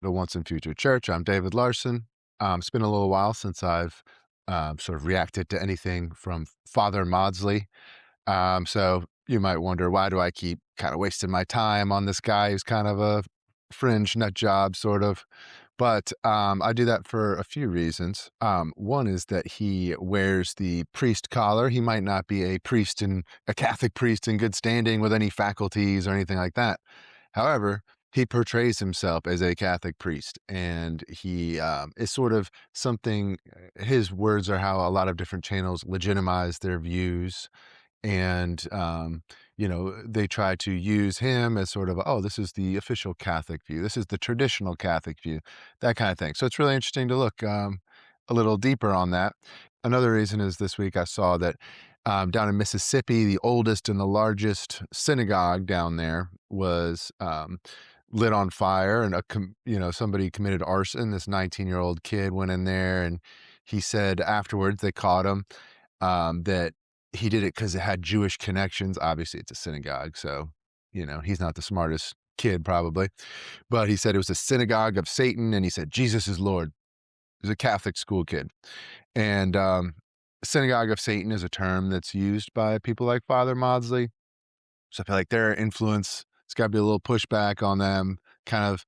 the Once and Future Church. I'm David Larson. It's been a little while since I've sort of reacted to anything from Father Mawdsley. So you might wonder, why do I keep kind of wasting my time on this guy who's kind of a fringe nut job, sort of? But I do that for a few reasons. One is that he wears the priest collar. He might not be a Catholic priest in good standing with any faculties or anything like that. However, he portrays himself as a Catholic priest, and he is sort of something. His words are how a lot of different channels legitimize their views, and they try to use him as sort of, oh, this is the official Catholic view, this is the traditional Catholic view, that kind of thing. So it's really interesting to look a little deeper on that. Another reason is this week I saw that down in Mississippi, the oldest and the largest synagogue down there was lit on fire, and somebody committed arson. This 19-year-old kid went in there, and he said afterwards they caught him, that he did it because it had Jewish connections. Obviously, it's a synagogue, so, he's not the smartest kid probably. But he said it was a synagogue of Satan, and he said, Jesus is Lord. He was a Catholic school kid. And synagogue of Satan is a term that's used by people like Father Mawdsley. So I feel like their influence, it's got to be a little pushback on them, kind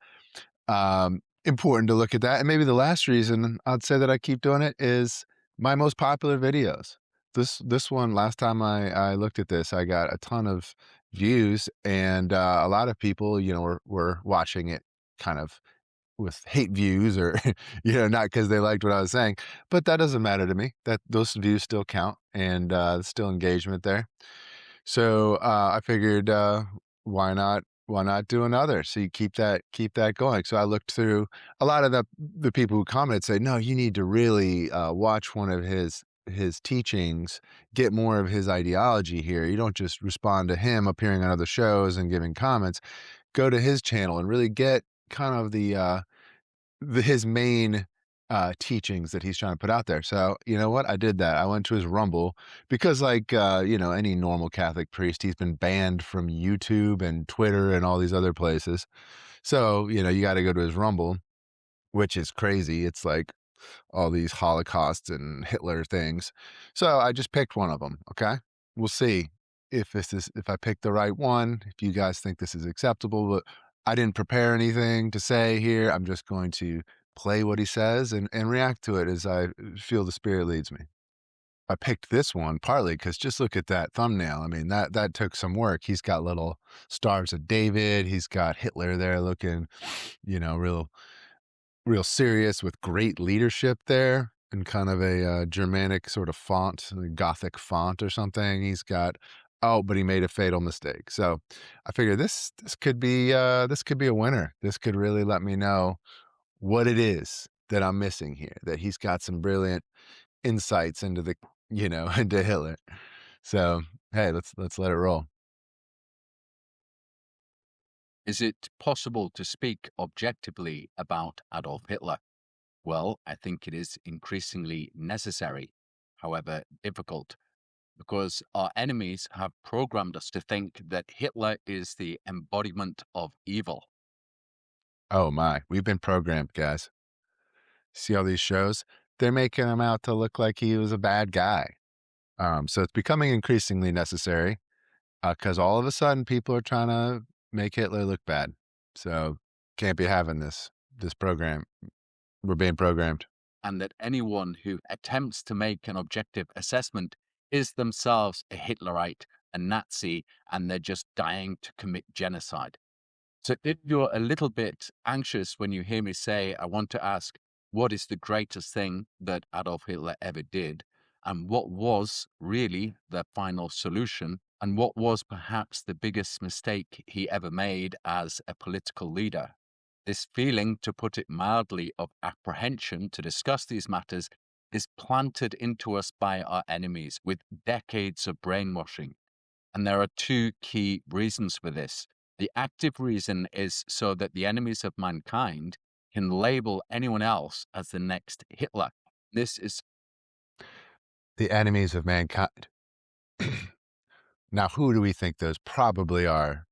of important to look at that. And maybe the last reason I'd say that I keep doing it is my most popular videos. This one, last time I looked at this, I got a ton of views, and a lot of people, were watching it kind of with hate views, or not because they liked what I was saying. But that doesn't matter to me. That those views still count, and there's still engagement there. So I figured, why not do another? So you keep that going. So I looked through a lot of the people who commented, say, no, you need to really watch one of his teachings, get more of his ideology here. You don't just respond to him appearing on other shows and giving comments. Go to his channel and really get kind of his main teachings that he's trying to put out there. So you know what? I did that. I went to his Rumble because, like, any normal Catholic priest, he's been banned from YouTube and Twitter and all these other places. So, you got to go to his Rumble, which is crazy. It's like all these Holocausts and Hitler things. So I just picked one of them. Okay. We'll see if I picked the right one, if you guys think this is acceptable. But I didn't prepare anything to say here. I'm just going to play what he says and react to it as I feel the Spirit leads me. I picked this one partly because just look at that thumbnail. I mean, that took some work. He's got little stars of David. He's got Hitler there looking, real serious, with great leadership there, and kind of a Germanic sort of font, a Gothic font or something. He's got, oh, but he made a fatal mistake. So I figure this could be a winner. This could really let me know what it is that I'm missing here. That he's got some brilliant insights into into Hitler. So hey, let's let it roll. Is it possible to speak objectively about Adolf Hitler? Well, I think it is increasingly necessary, however difficult, because our enemies have programmed us to think that Hitler is the embodiment of evil. Oh my, we've been programmed, guys. See all these shows? They're making him out to look like he was a bad guy. So it's becoming increasingly necessary because all of a sudden people are trying to make Hitler look bad. So can't be having this program. We're being programmed. And that anyone who attempts to make an objective assessment is themselves a Hitlerite, a Nazi, and they're just dying to commit genocide. So if you're a little bit anxious when you hear me say, I want to ask, what is the greatest thing that Adolf Hitler ever did? And what was really the final solution? And what was perhaps the biggest mistake he ever made as a political leader? This feeling, to put it mildly, of apprehension to discuss these matters is planted into us by our enemies with decades of brainwashing. And there are two key reasons for this. The active reason is so that the enemies of mankind can label anyone else as the next Hitler. This is The enemies of mankind. Now, who do we think those probably are?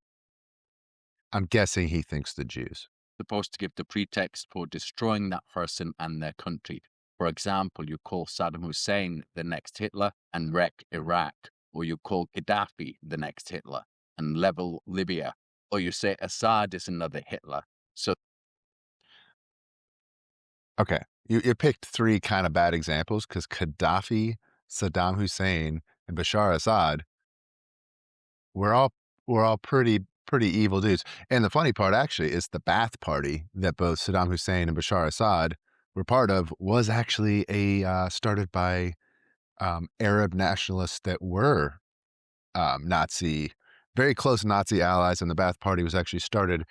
I'm guessing he thinks the Jews. supposed to give the pretext for destroying that person and their country. For example, you call Saddam Hussein the next Hitler and wreck Iraq, or you call Gaddafi the next Hitler and level Libya, or you say Assad is another Hitler. So Okay. You picked 3 kinda bad examples because Gaddafi, Saddam Hussein, and Bashar Assad were all were all pretty evil dudes. And the funny part actually is the Ba'ath Party that both Saddam Hussein and Bashar Assad were part of was actually started by, Arab nationalists that were, Nazi very close Nazi allies, and the Ba'ath Party was actually started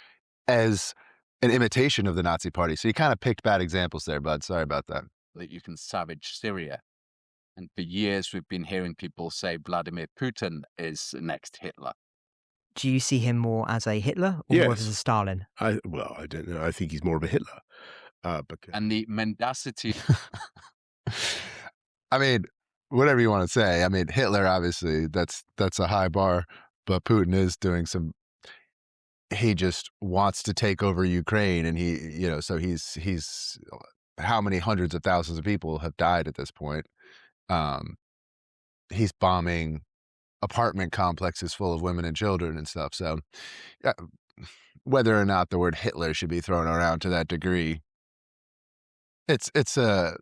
as an imitation of the Nazi Party. So you kinda picked bad examples there, bud. Sorry about that. that you can savage Syria. And for years, we've been hearing people say Vladimir Putin is the next Hitler. Do you see him more as a Hitler or more as Yes. a Stalin? I don't know. I think he's more of a Hitler. Becau And the mendacity I mean, whatever you wanna say. I mean, Hitler, obviously, that's a high bar, but Putin is doing some he just wants to take over Ukraine, and so he's how many hundreds of thousands of people have died at this point. Um, he's bombing apartment complexes full of women and children and stuff, so, yeah, whether or not the word Hitler should be thrown around to that degree, it's a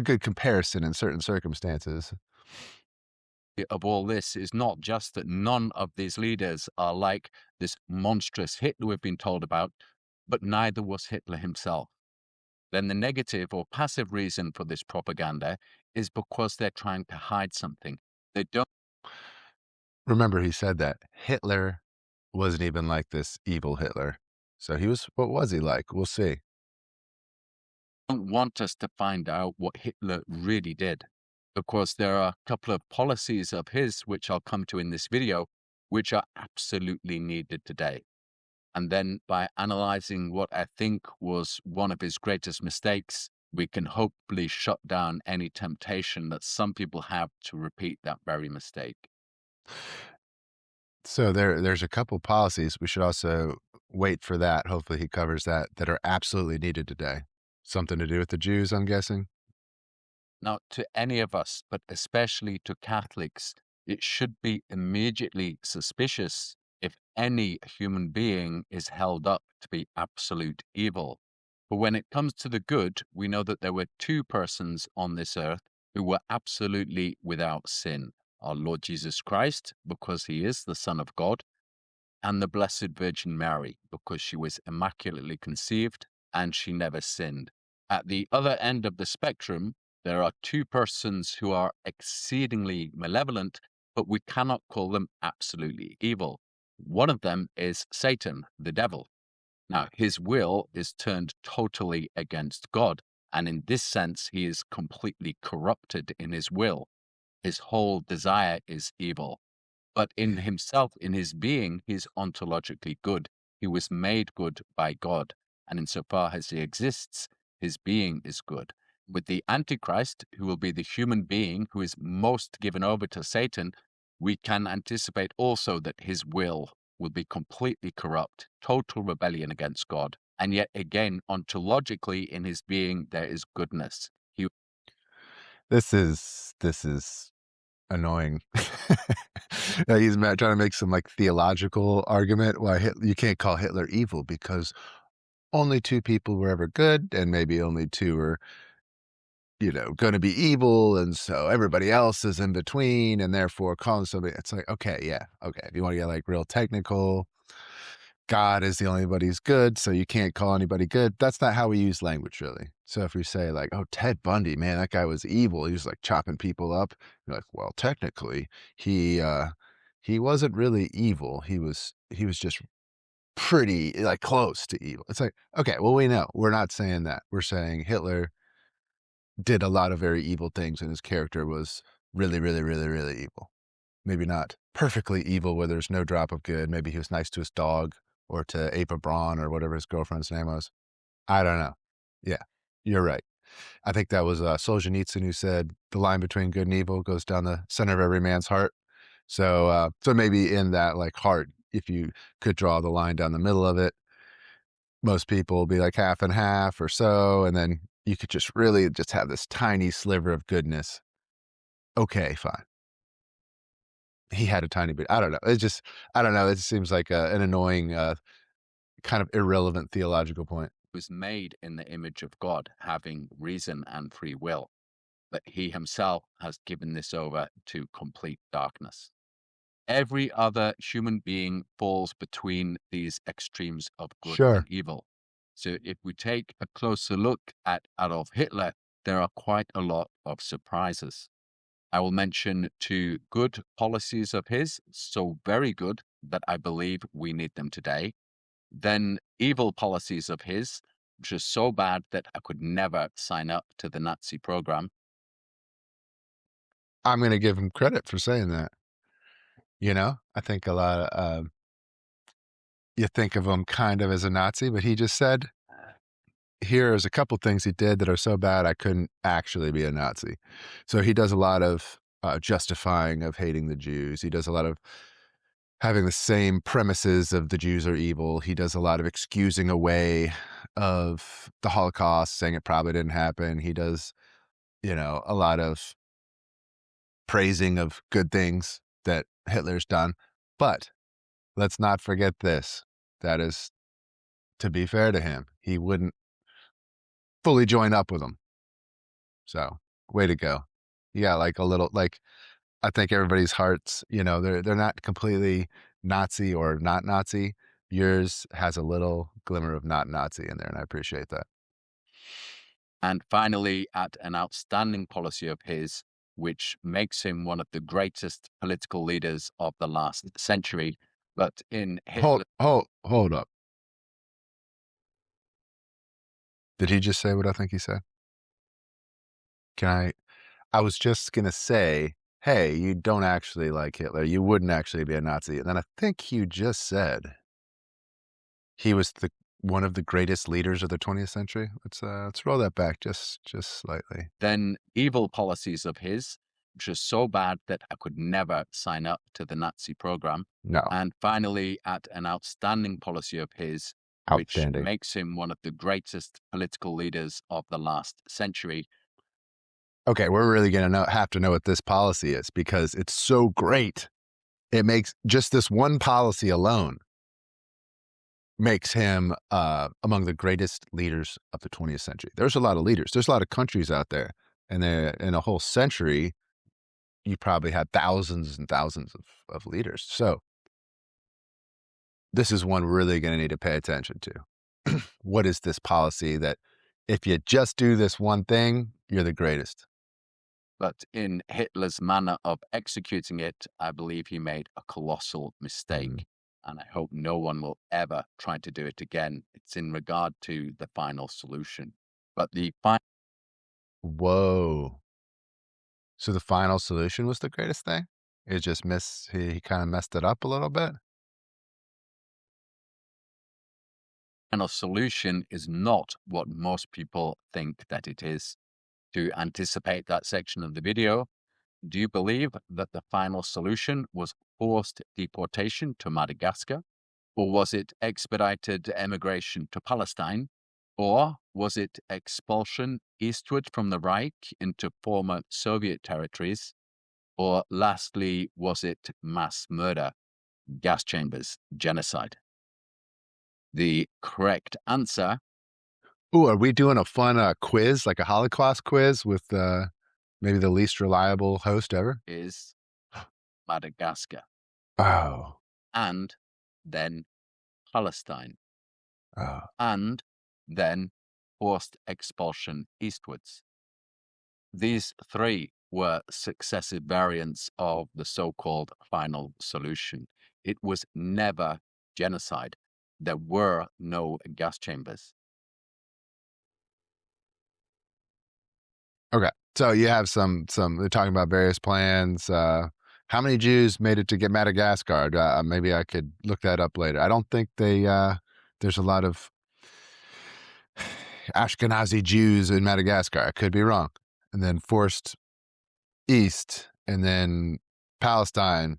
good comparison in certain circumstances. of all this is not just that none of these leaders are like this monstrous Hitler we've been told about, but neither was Hitler himself. Then the negative or passive reason for this propaganda is because they're trying to hide something. They Remember he said that Hitler wasn't even like this evil Hitler. So what was he like? We'll see. don't want us to find out what Hitler really did, because there are a couple of policies of his, which I'll come to in this video, which are absolutely needed today. And then by analyzing what I think was one of his greatest mistakes, we can hopefully shut down any temptation that some people have to repeat that very mistake. So there's a couple policies. We should also wait for that. Hopefully he covers that are absolutely needed today. Something to do with the Jews, I'm guessing. Now, to any of us, but especially to Catholics, it should be immediately suspicious if any human being is held up to be absolute evil. But when it comes to the good, we know that there were 2 persons on this earth who were absolutely without sin: our Lord Jesus Christ, because he is the Son of God, and the Blessed Virgin Mary, because she was immaculately conceived and she never sinned. At the other end of the spectrum, there are 2 persons who are exceedingly malevolent, but we cannot call them absolutely evil. One of them is Satan, the devil. Now, his will is turned totally against God, and in this sense, he is completely corrupted in his will. His whole desire is evil. But in himself, in his being, he's ontologically good. He was made good by God. And insofar as he exists, his being is good. With the Antichrist, who will be the human being who is most given over to Satan, we can anticipate also that his will be completely corrupt, total rebellion against God. And yet again, ontologically in his being, there is goodness. He This is annoying. He's trying to make some like theological argument why you can't call Hitler evil because only 2 people were ever good, and maybe only 2 are, going to be evil, and so everybody else is in between, and therefore calling somebody. It's like, okay, yeah, okay. If you want to get like real technical, God is the only one who's good, so you can't call anybody good. That's not how we use language, really. So if we say like, "Oh, Ted Bundy, man, that guy was evil. He was like chopping people up," you're like, "Well, technically, he wasn't really evil. He was just pretty like close to evil." It's like, okay, well, we know we're not saying that. We're saying Hitler did a lot of very evil things, and his character was really, really, really, really evil. Maybe not perfectly evil where there's no drop of good. Maybe he was nice to his dog or to Ava Braun or whatever his girlfriend's name was. I don't know. Yeah, you're right. I think that was Solzhenitsyn who said the line between good and evil goes down the center of every man's heart. So maybe in that like heart, if you could draw the line down the middle of it, most people will be like half and half or so, and then you could just really just have this tiny sliver of goodness. Okay, fine. He had a tiny bit. I don't know. It's just, I don't know. It seems like an annoying, kind of irrelevant theological point. Was made in the image of God, having reason and free will, but he himself has given this over to complete darkness. Every other human being falls between these extremes of good Sure. and evil. So if we take a closer look at Adolf Hitler, there are quite a lot of surprises. I will mention 2 good policies of his, so very good that I believe we need them today. Then evil policies of his, which are so bad that I could never sign up to the Nazi program. I'm going to give him credit for saying that. I think a lot of, you think of him kind of as a Nazi, but he just said, here's a couple things he did that are so bad I couldn't actually be a Nazi. So he does a lot of justifying of hating the Jews. He does a lot of having the same premises of the Jews are evil. He does a lot of excusing away of the Holocaust, saying it probably didn't happen. He does, a lot of praising of good things that Hitler's done. But let's not forget this. That is, to be fair to him, he wouldn't fully join up with them. So, way to go. You got like a little, like, I think everybody's hearts, they're not completely Nazi or not Nazi. Yours has a little glimmer of not Nazi in there, and I appreciate that. And finally, at an outstanding policy of his, which makes him one of the greatest political leaders of the last century. But in Hitler, Hold up. Did he just say what I think he said? I was just gonna say, hey, you don't actually like Hitler. You wouldn't actually be a Nazi. And then I think you just said he was one of the greatest leaders of the 20th century. Let's roll that back just slightly. Then evil policies of his, which are so bad that I could never sign up to the Nazi program. No. And finally, at an outstanding policy of his, which Outstanding. makes him one of the greatest political leaders of the last century. Okay, we're really gonna have to know what this policy is because it's so great. It makes just this one policy alone makes him among the greatest leaders of the 20th century. There's a lot of leaders. There's a lot of countries out there, and in a whole century, you probably had thousands and thousands of leaders. So this is one we're really going to need to pay attention to. What is this policy that if you just do this one thing, you're the greatest? But in Hitler's manner of executing it, I believe he made a colossal mistake. And I hope no one will ever try to do it again. It's in regard to the final solution. But the Whoa. So the final solution was the greatest thing? It just he kind of messed it up a little bit? final solution is not what most people think that it is. To anticipate that section of the video, do you believe that the final solution was forced deportation to Madagascar? Or was it expedited emigration to Palestine? Or was it expulsion eastward from the Reich into former Soviet territories? Or lastly, was it mass murder, gas chambers, genocide? The correct answer. Ooh, are we doing a fun quiz, like a Holocaust quiz with maybe the least reliable host ever? Is Madagascar. Oh. And then Palestine. Oh. And then forced expulsion eastwards. These 3 were successive variants of the so-called final solution. It was never genocide. There were no gas chambers. Okay. So you have they're talking about various plans. How many Jews made it to get Madagascar? Maybe I could look that up later. I don't think there's a lot of Ashkenazi Jews in Madagascar. I could be wrong. And then forced east, and then Palestine.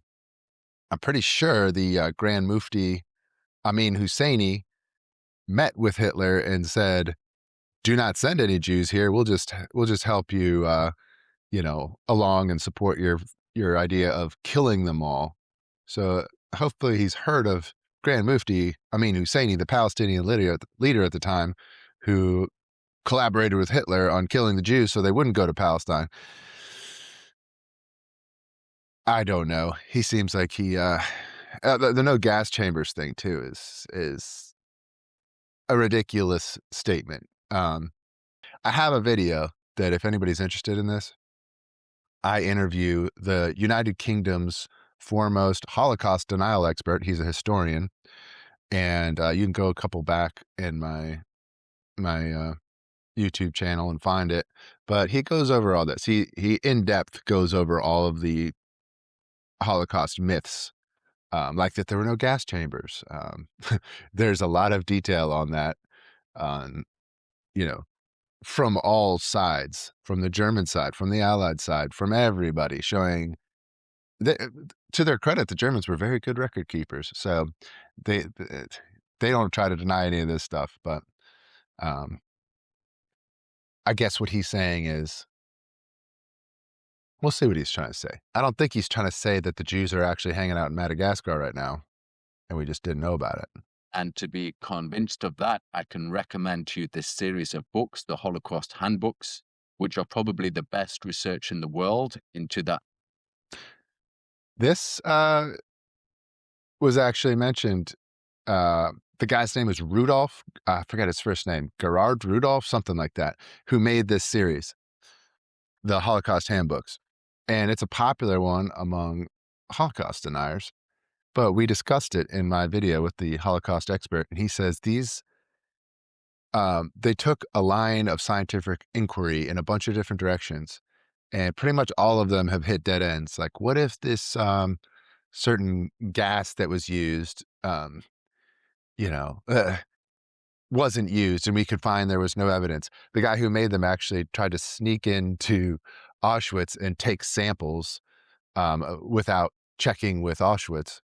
I'm pretty sure the Grand Mufti Amin Husseini met with Hitler and said, "Do not send any Jews here. We'll just help you, along and support your idea of killing them all." So hopefully he's heard of Grand Mufti Amin Husseini, the Palestinian leader at the time, who collaborated with Hitler on killing the Jews so they wouldn't go to Palestine. I don't know. He seems like the no gas chambers thing too is a ridiculous statement. I have a video that if anybody's interested in this, I interview the United Kingdom's foremost Holocaust denial expert. He's a historian, and you can go a couple back in my YouTube channel and find it. But he goes over all this. He in depth goes over all of the Holocaust myths, like that there were no gas chambers. There's a lot of detail on that, on you know from all sides, from the German side, from the Allied side, from everybody, showing that, to their credit, the Germans were very good record keepers. So they they don't try to deny any of this stuff. But um, I guess what he's saying is, we'll see what he's trying to say. I don't think he's trying to say that the Jews are actually hanging out in Madagascar right now, and we just didn't know about it. And to be convinced of that, I can recommend to you this series of books, the Holocaust Handbooks, which are probably the best research in the world into that. This was actually mentioned. The guy's name is Rudolph. I forget his first name. Gerard Rudolph, something like that, who made this series, the Holocaust Handbooks. And it's a popular one among Holocaust deniers. But we discussed it in my video with the Holocaust expert, and he says they took a line of scientific inquiry in a bunch of different directions, and pretty much all of them have hit dead ends. Like, what if this certain gas that was used, wasn't used, and we could find there was no evidence? The guy who made them actually tried to sneak into Auschwitz and take samples without checking with Auschwitz.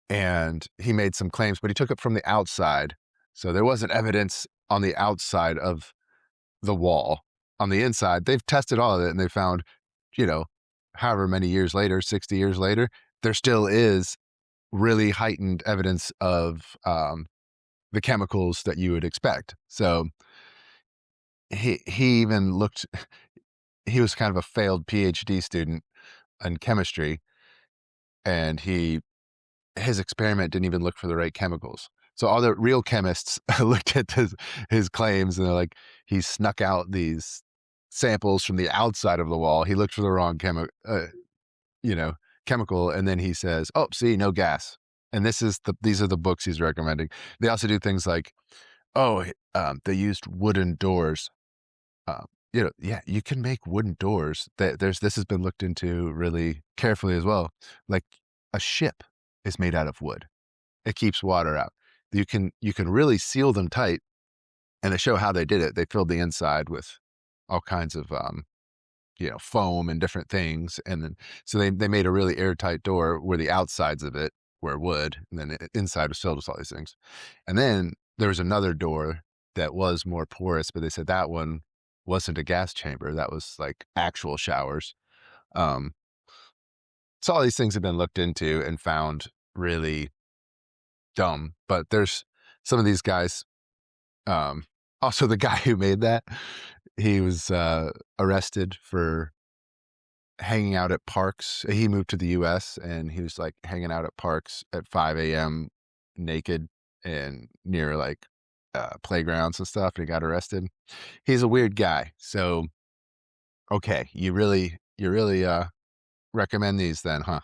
And he made some claims, but he took it from the outside. So there wasn't evidence on the outside of the wall. On the inside, they've tested all of it, and they found, however many years later, 60 years later, there still is really heightened evidence of the chemicals that you would expect. So he even looked, he was kind of a failed PhD student in chemistry, and his experiment didn't even look for the right chemicals. So all the real chemists looked at his claims, and they're like, he snuck out these samples from the outside of the wall. He looked for the wrong chemical, and then he says, "Oh, see, no gas." And these are the books he's recommending. They also do things like, they used wooden doors. Yeah, you can make wooden doors. This has been looked into really carefully as well. Like, a ship is made out of wood. It keeps water out. You can really seal them tight, and they show how they did it. They filled the inside with all kinds of foam and different things, and then so they made a really airtight door where the outsides of it were wood, and then the inside was filled with all these things. And then there was another door that was more porous, but they said that one wasn't a gas chamber. That was like actual showers. So all these things have been looked into and found really dumb. But there's some of these guys. Also, the guy who made that, he was arrested for hanging out at parks. He moved to the U.S. and he was like hanging out at parks at 5 a.m. naked and near like playgrounds and stuff. And he got arrested. He's a weird guy. So, okay, you really recommend these then, huh?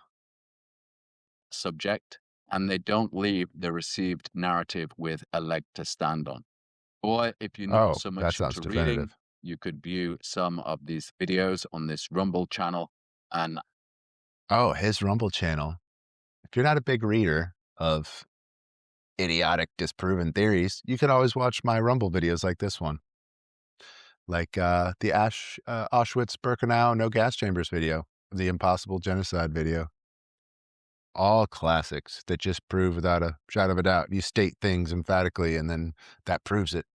Subject, and they don't leave the received narrative with a leg to stand on. Or if you're not so much into reading, you could view some of these videos on this Rumble channel. And his Rumble channel. If you're not a big reader of idiotic, disproven theories, you can always watch my Rumble videos like this one. Like the Auschwitz-Birkenau no gas chambers video, the impossible genocide video. all classics that just prove without a shadow of a doubt. You state things emphatically, and then that proves it,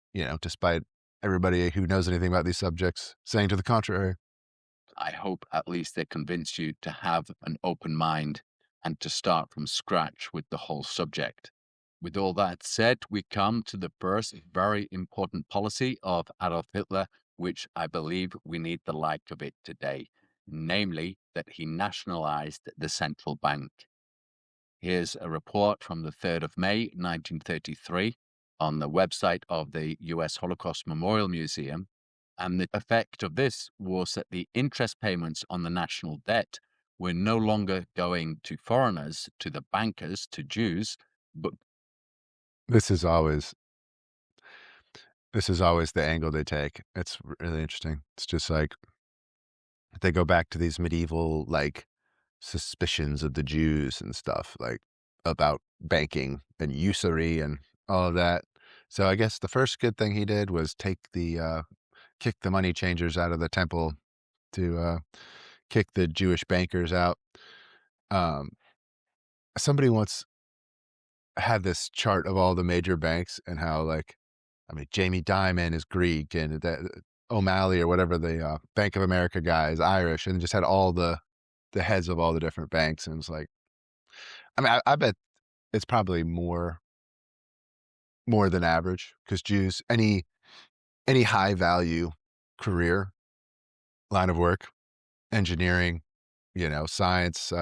despite everybody who knows anything about these subjects saying to the contrary. I hope at least they convince you to have an open mind and to start from scratch with the whole subject. With all that said, we come to the first very important policy of Adolf Hitler, which I believe we need the like of it today, namely that he nationalized the central bank. Here's a report from the 3rd of May, 1933, on the website of the US Holocaust Memorial Museum. And the effect of this was that the interest payments on the national debt were no longer going to foreigners, to the bankers, to Jews, but This is always the angle they take. It's really interesting. It's just like they go back to these medieval like suspicions of the Jews and stuff, like about banking and usury and all of that. So I guess the first good thing he did was kick the money changers out of the temple to kick the Jewish bankers out. Um, Somebody once had this chart of all the major banks and how, like, I mean, Jamie Dimon is Greek and that O'Malley or whatever the Bank of America guy is Irish, and just had all the heads of all the different banks, and it's like, I mean, I bet it's probably more than average because Jews, any high value career line of work, engineering, science,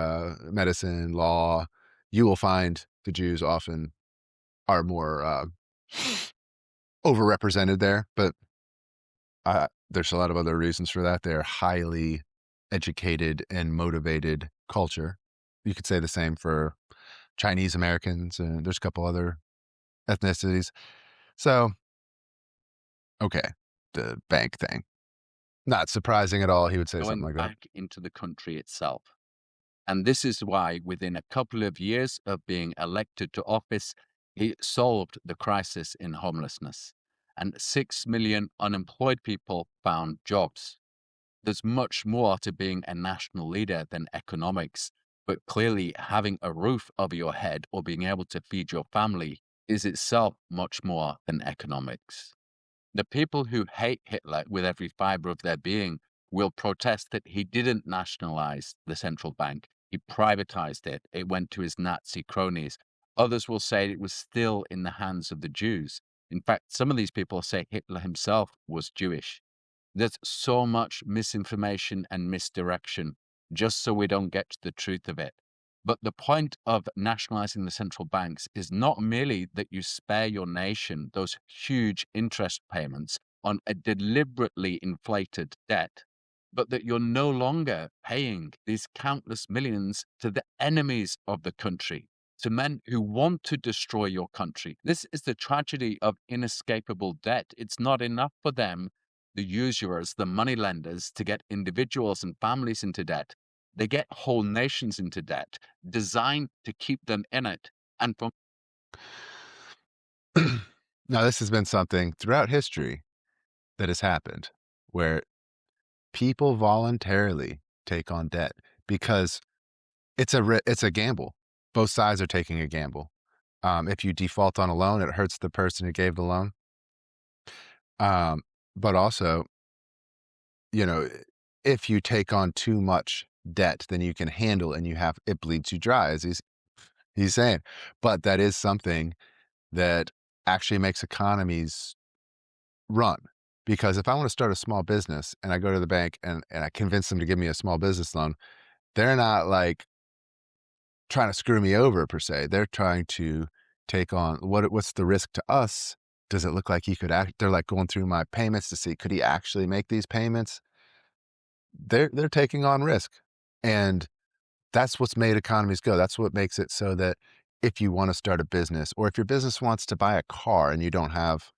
medicine, law, you will find the Jews often are more overrepresented there. But there's a lot of other reasons for that. They're highly educated and motivated culture. You could say the same for Chinese Americans, and there's a couple other ethnicities. So, okay, the bank thing. Not surprising at all. He would say something going like that. back into the country itself. And this is why, within a couple of years of being elected to office, he solved the crisis in homelessness, and 6 million unemployed people found jobs. There's much more to being a national leader than economics, but clearly having a roof over your head or being able to feed your family is itself much more than economics. The people who hate Hitler with every fiber of their being will protest that he didn't nationalize the central bank. He privatized it. It went to his Nazi cronies. Others will say it was still in the hands of the Jews. In fact, some of these people say Hitler himself was Jewish. There's so much misinformation and misdirection just so we don't get to the truth of it. But the point of nationalizing the central banks is not merely that you spare your nation those huge interest payments on a deliberately inflated debt, but that you're no longer paying these countless millions to the enemies of the country, to men who want to destroy your country. This is the tragedy of inescapable debt. It's not enough for them, the usurers, the moneylenders, to get individuals and families into debt. They get whole nations into debt, designed to keep them in it. And from Now, this has been something throughout history that has happened where people voluntarily take on debt because it's a gamble. Both sides are taking a gamble. If you default on a loan, it hurts the person who gave the loan. But also, you know, if you take on too much debt than you can handle and it bleeds you dry, as he's saying. But that is something that actually makes economies run. Because if I want to start a small business and I go to the bank and I convince them to give me a small business loan, they're not like trying to screw me over per se. They're trying to take on what's the risk to us? Does it look like he could act? They're like going through my payments to see, could he actually make these payments? They're taking on risk. And that's what's made economies go. That's what makes it so that if you want to start a business, or if your business wants to buy a car and you don't have,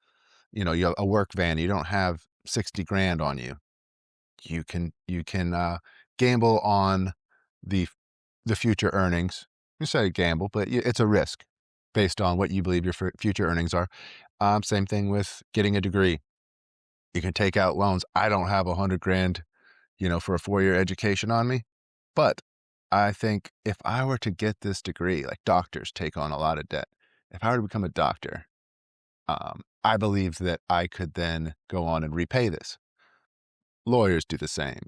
you have a work van, you don't have 60 grand on you, you can gamble on the future earnings. You say gamble, but it's a risk based on what you believe your future earnings are. Same thing with getting a degree. You can take out loans. I don't have 100 grand, for a 4-year education on me, but I think if I were to get this degree, like doctors take on a lot of debt. If I were to become a doctor, I believe that I could then go on and repay this. Lawyers do the same.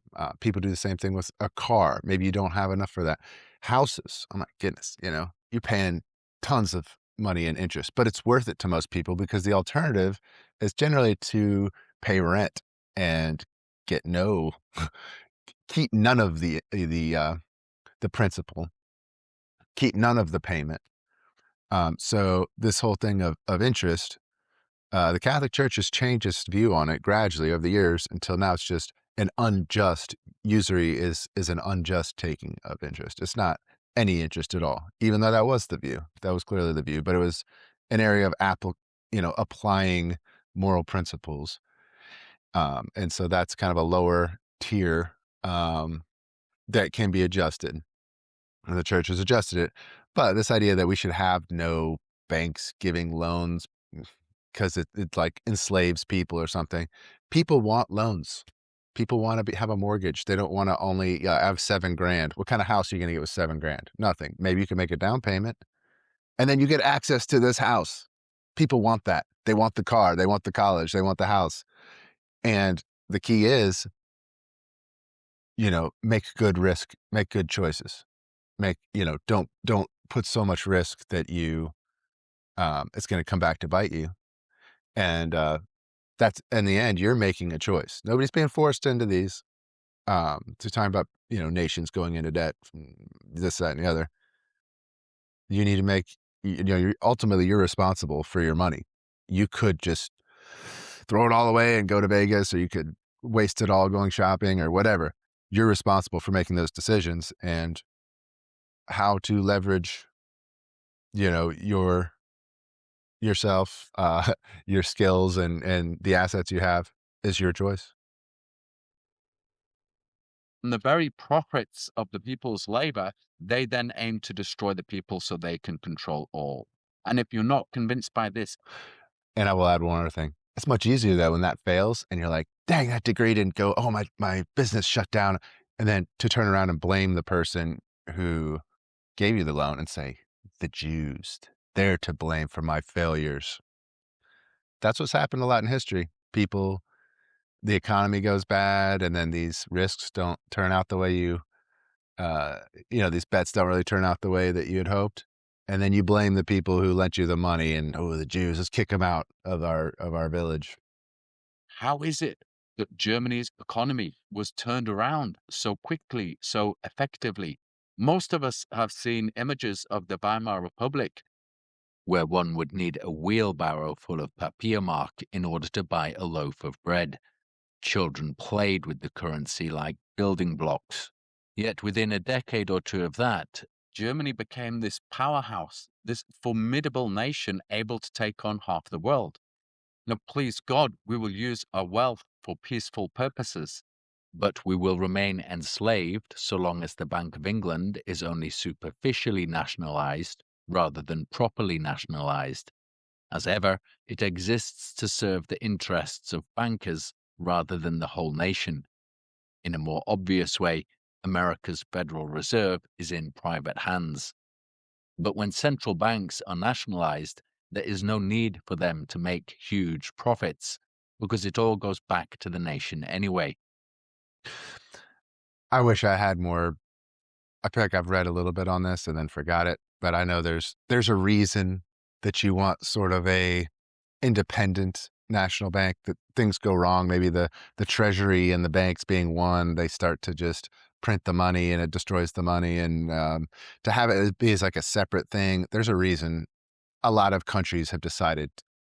People do the same thing with a car. Maybe you don't have enough for that. Houses, oh my goodness, you're paying tons of money in interest, but it's worth it to most people because the alternative is generally to pay rent and get keep none of the principal, keep none of the payment. So this whole thing of interest, the Catholic Church has changed its view on it gradually over the years until now it's just an unjust usury is an unjust taking of interest. It's not any interest at all, even though that was the view. That was clearly the view, but it was an area of applying moral principles. And so that's kind of a lower tier that can be adjusted. And the church has adjusted it. But this idea that we should have no banks giving loans because it like enslaves people or something. People want loans. People want to have a mortgage. They don't want to only have $7,000. What kind of house are you going to get with $7,000? Nothing. Maybe you can make a down payment and then you get access to this house. People want that. They want the car. They want the college. They want the house. And the key is, make good choices. Don't put so much risk that it's going to come back to bite you. And that's in the end, you're making a choice. Nobody's being forced into these. To talking about nations going into debt, from this, that, and the other. You need to you're responsible for your money. You could just throw it all away and go to Vegas, or you could waste it all going shopping or whatever. You're responsible for making those decisions and how to leverage, yourself, your skills and the assets you have is your choice. And the very profits of the people's labor, they then aim to destroy the people so they can control all. And if you're not convinced by this, And I will add one other thing. It's much easier though when that fails and you're like, dang, that degree didn't go, oh, my business shut down. And then to turn around and blame the person who gave you the loan and say, the Jews, they're to blame for my failures. That's what's happened a lot in history. The economy goes bad and then these risks don't turn out the way these bets don't really turn out the way that you had hoped. And then you blame the people who lent you the money and, the Jews, let's kick them out of our village. how is it that Germany's economy was turned around so quickly, so effectively? Most of us have seen images of the Weimar Republic where one would need a wheelbarrow full of Papiermark in order to buy a loaf of bread. Children played with the currency like building blocks. Yet within a decade or two of that, Germany became this powerhouse, this formidable nation able to take on half the world. Now, please God, we will use our wealth for peaceful purposes, but we will remain enslaved so long as the Bank of England is only superficially nationalized rather than properly nationalized. As ever, it exists to serve the interests of bankers rather than the whole nation. In a more obvious way, America's Federal Reserve is in private hands. But when central banks are nationalized, there is no need for them to make huge profits because it all goes back to the nation anyway. I wish I had more. I feel like I've read a little bit on this and then forgot it, but I know there's a reason that you want sort of a independent national bank, that things go wrong. Maybe the treasury and the banks being one, they start to just print the money and it destroys the money. And to have it be as like a separate thing, there's a reason a lot of countries have decided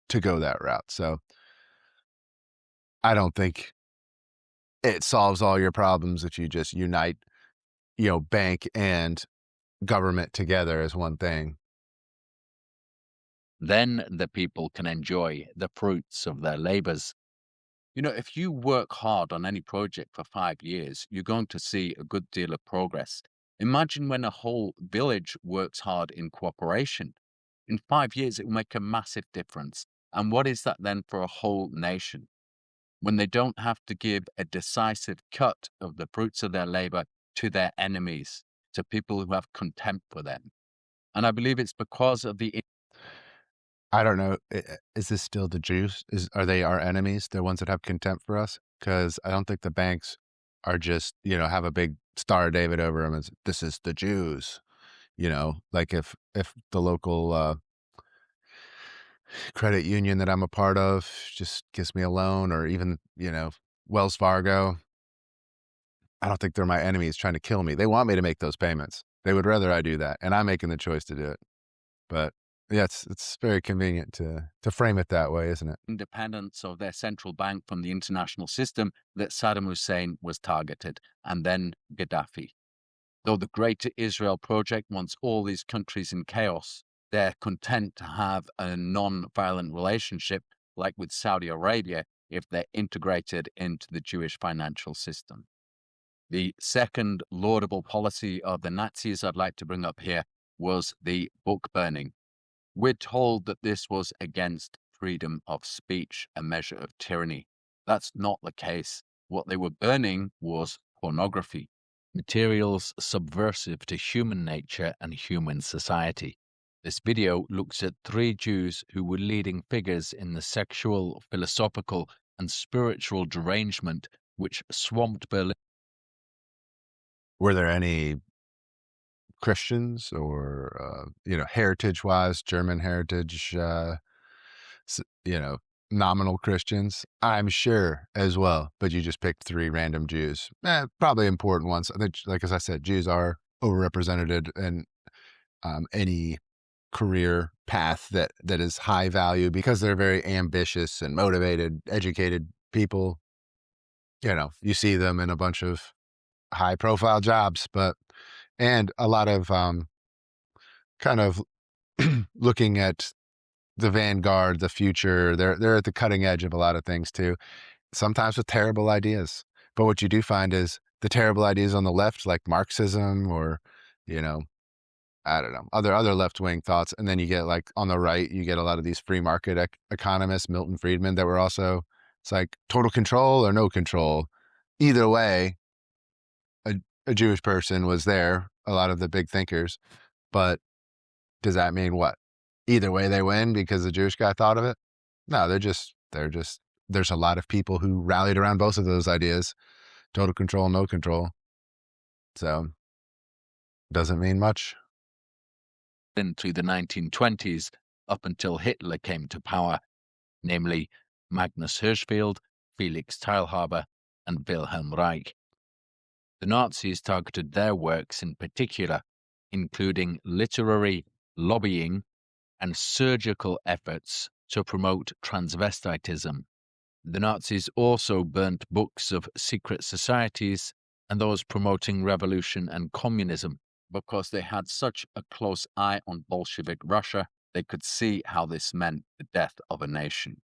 to go that route. So I don't think it solves all your problems if you just unite, bank and government together as one thing. Then the people can enjoy the fruits of their labors. If you work hard on any project for 5 years, you're going to see a good deal of progress. Imagine when a whole village works hard in cooperation. In 5 years, it will make a massive difference. And what is that then for a whole nation? When they don't have to give a decisive cut of the fruits of their labor to their enemies, to people who have contempt for them. And I believe it's because of the I don't know. Is this still the Jews? Are they our enemies? They're ones that have contempt for us? Because I don't think the banks are just, have a big Star of David over them. As this is the Jews. Like if the local credit union that I'm a part of just gives me a loan, or even Wells Fargo, I don't think they're my enemies trying to kill me. They want me to make those payments. They would rather I do that, and I'm making the choice to do it. But yeah, it's very convenient to frame it that way, isn't it? independence of their central bank from the international system that Saddam Hussein was targeted, and then Gaddafi. Though the Greater Israel Project wants all these countries in chaos, they're content to have a non-violent relationship, like with Saudi Arabia, if they're integrated into the Jewish financial system. The second laudable policy of the Nazis I'd like to bring up here was the book burning. We're told that this was against freedom of speech, a measure of tyranny. That's not the case. What they were burning was pornography, materials subversive to human nature and human society. This video looks at 3 Jews who were leading figures in the sexual, philosophical, and spiritual derangement which swamped Berlin. Were there any Christians or heritage-wise, German heritage, nominal Christians? I'm sure as well, but you just picked 3 random Jews. Probably important ones. I think, like as I said, Jews are overrepresented in any career path that is high value because they're very ambitious and motivated, educated people. You see them in a bunch of high-profile jobs, and a lot of kind of looking at the vanguard, the future. They're at the cutting edge of a lot of things too. Sometimes with terrible ideas. But what you do find is the terrible ideas on the left, like Marxism or, I don't know, other left-wing thoughts. And then you get like on the right, you get a lot of these free market economists, Milton Friedman, that were also, it's like total control or no control. Either way, a Jewish person was there, a lot of the big thinkers. But does that mean what? Either way they win because the Jewish guy thought of it? No, there's a lot of people who rallied around both of those ideas, total control, no control. So doesn't mean much. Through the 1920s up until Hitler came to power, namely Magnus Hirschfeld, Felix Teilhaber, and Wilhelm Reich. The Nazis targeted their works in particular, including literary, lobbying, and surgical efforts to promote transvestitism. The Nazis also burnt books of secret societies and those promoting revolution and communism. Because they had such a close eye on Bolshevik Russia, they could see how this meant the death of a nation.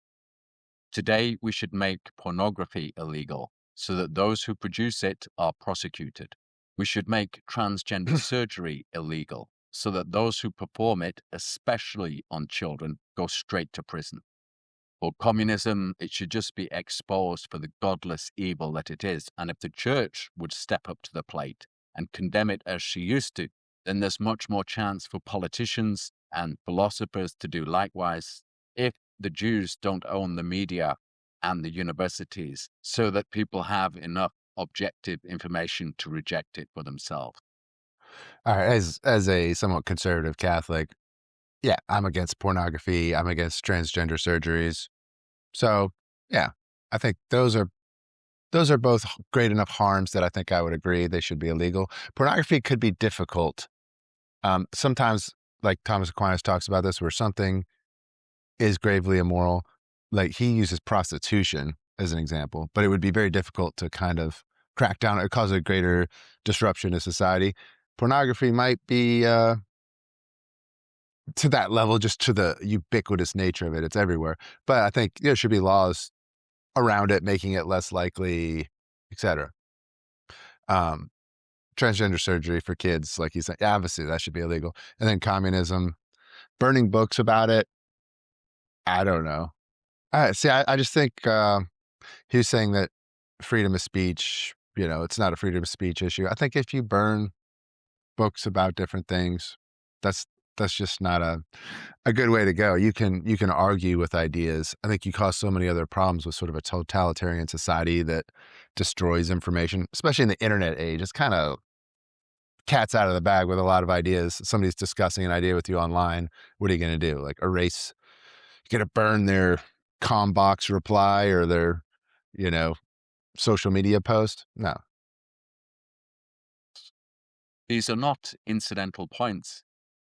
Today, we should make pornography illegal so that those who produce it are prosecuted. We should make transgender surgery illegal so that those who perform it, especially on children, go straight to prison. For communism, it should just be exposed for the godless evil that it is. And if the church would step up to the plate and condemn it as she used to, then there's much more chance for politicians and philosophers to do likewise if the Jews don't own the media and the universities so that people have enough objective information to reject it for themselves. All right, as a somewhat conservative Catholic, yeah, I'm against pornography. I'm against transgender surgeries. So yeah, I think those are both great enough harms that I think I would agree they should be illegal. Pornography could be difficult. Sometimes, like Thomas Aquinas talks about this, where something is gravely immoral. Like he uses prostitution as an example, but it would be very difficult to kind of crack down or cause a greater disruption to society. Pornography might be to that level, just to the ubiquitous nature of it. It's everywhere. But I think there should be laws around it, making it less likely, etc. Transgender surgery for kids, like you said, yeah, obviously that should be illegal. And then communism, burning books about it. I don't know. I just think he was saying that freedom of speech, it's not a freedom of speech issue. I think if you burn books about different things. That's that's just not a good way to go. You can argue with ideas. I think you cause so many other problems with sort of a totalitarian society that destroys information, especially in the internet age. It's kind of cat's out of the bag with a lot of ideas. Somebody's discussing an idea with you online. What are you going to do? Like erase? You're going to burn their com box reply or their, you know, social media post? No. These are not incidental points.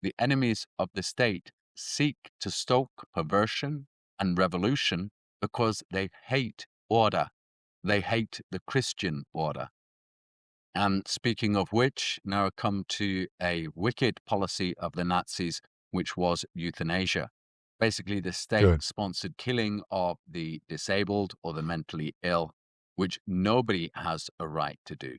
The enemies of the state seek to stoke perversion and revolution because they hate order. They hate the Christian order. And speaking of which, now I come to a wicked policy of the Nazis, which was euthanasia. Basically, the Good. state-sponsored killing of the disabled or the mentally ill, which nobody has a right to do.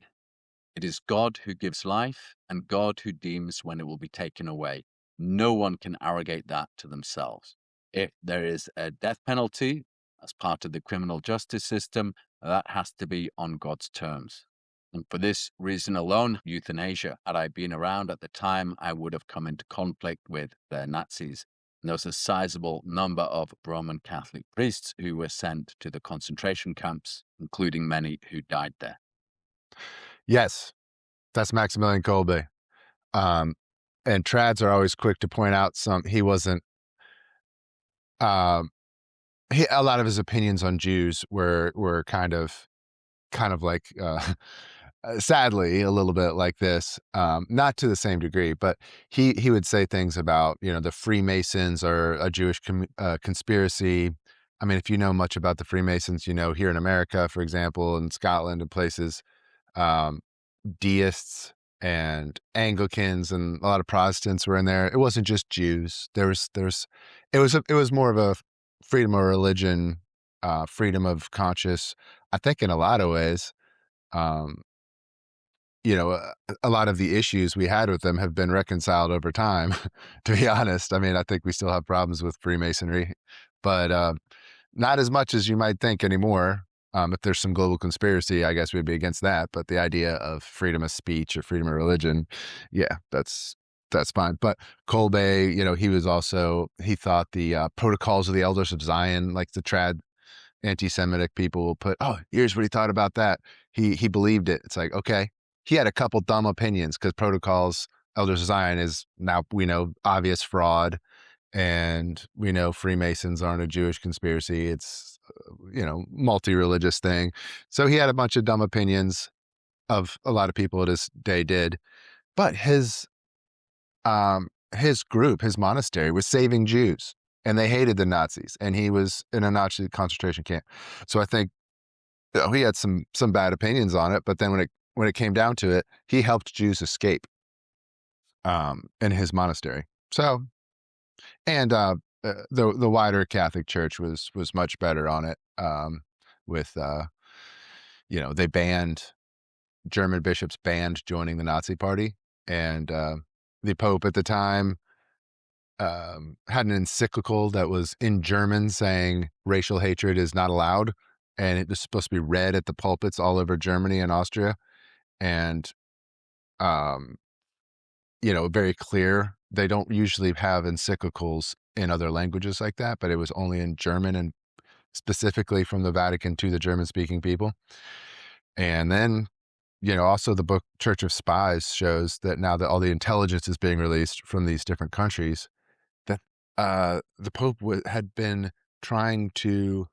It is God who gives life and God who deems when it will be taken away. No one can arrogate that to themselves. If there is a death penalty as part of the criminal justice system, that has to be on God's terms. And for this reason alone, euthanasia, had I been around at the time, I would have come into conflict with the Nazis. And there was a sizable number of Roman Catholic priests who were sent to the concentration camps, including many who died there. Yes, that's Maximilian Kolbe. And trads are always quick to point out he wasn't, um, a lot of his opinions on Jews were kind of like, sadly, a little bit like this, not to the same degree, but he would say things about, the Freemasons are a Jewish conspiracy. I mean, if you know much about the Freemasons, here in America, for example, in Scotland and places, um, deists and Anglicans and a lot of Protestants were in there. It wasn't just Jews. It was more of a freedom of religion, freedom of conscience. I think in a lot of ways, um, a lot of the issues we had with them have been reconciled over time, to be honest. I mean, I think we still have problems with Freemasonry, but not as much as you might think anymore. If there's some global conspiracy, I guess we'd be against that. But the idea of freedom of speech or freedom of religion, yeah, that's fine. But Kolbe, he thought the protocols of the elders of Zion, like the trad anti-Semitic people will put, oh, here's what he thought about that. He believed it. It's like, okay, he had a couple dumb opinions because protocols, elders of Zion is now, we know, obvious fraud. And we know Freemasons aren't a Jewish conspiracy. It's, multi-religious thing. So he had a bunch of dumb opinions of a lot of people at his day did. But his group, his monastery was saving Jews and they hated the Nazis and he was in a Nazi concentration camp. So I think he had some bad opinions on it, but then when it came down to it, he helped Jews escape in his monastery. So, and the wider Catholic Church was much better on it. With they banned German bishops joining the Nazi Party, and the Pope at the time had an encyclical that was in German saying racial hatred is not allowed, and it was supposed to be read at the pulpits all over Germany and Austria, and very clear. They don't usually have encyclicals in other languages like that, but it was only in German and specifically from the Vatican to the German-speaking people. And then, also the book Church of Spies shows that now that all the intelligence is being released from these different countries, that the Pope had been trying to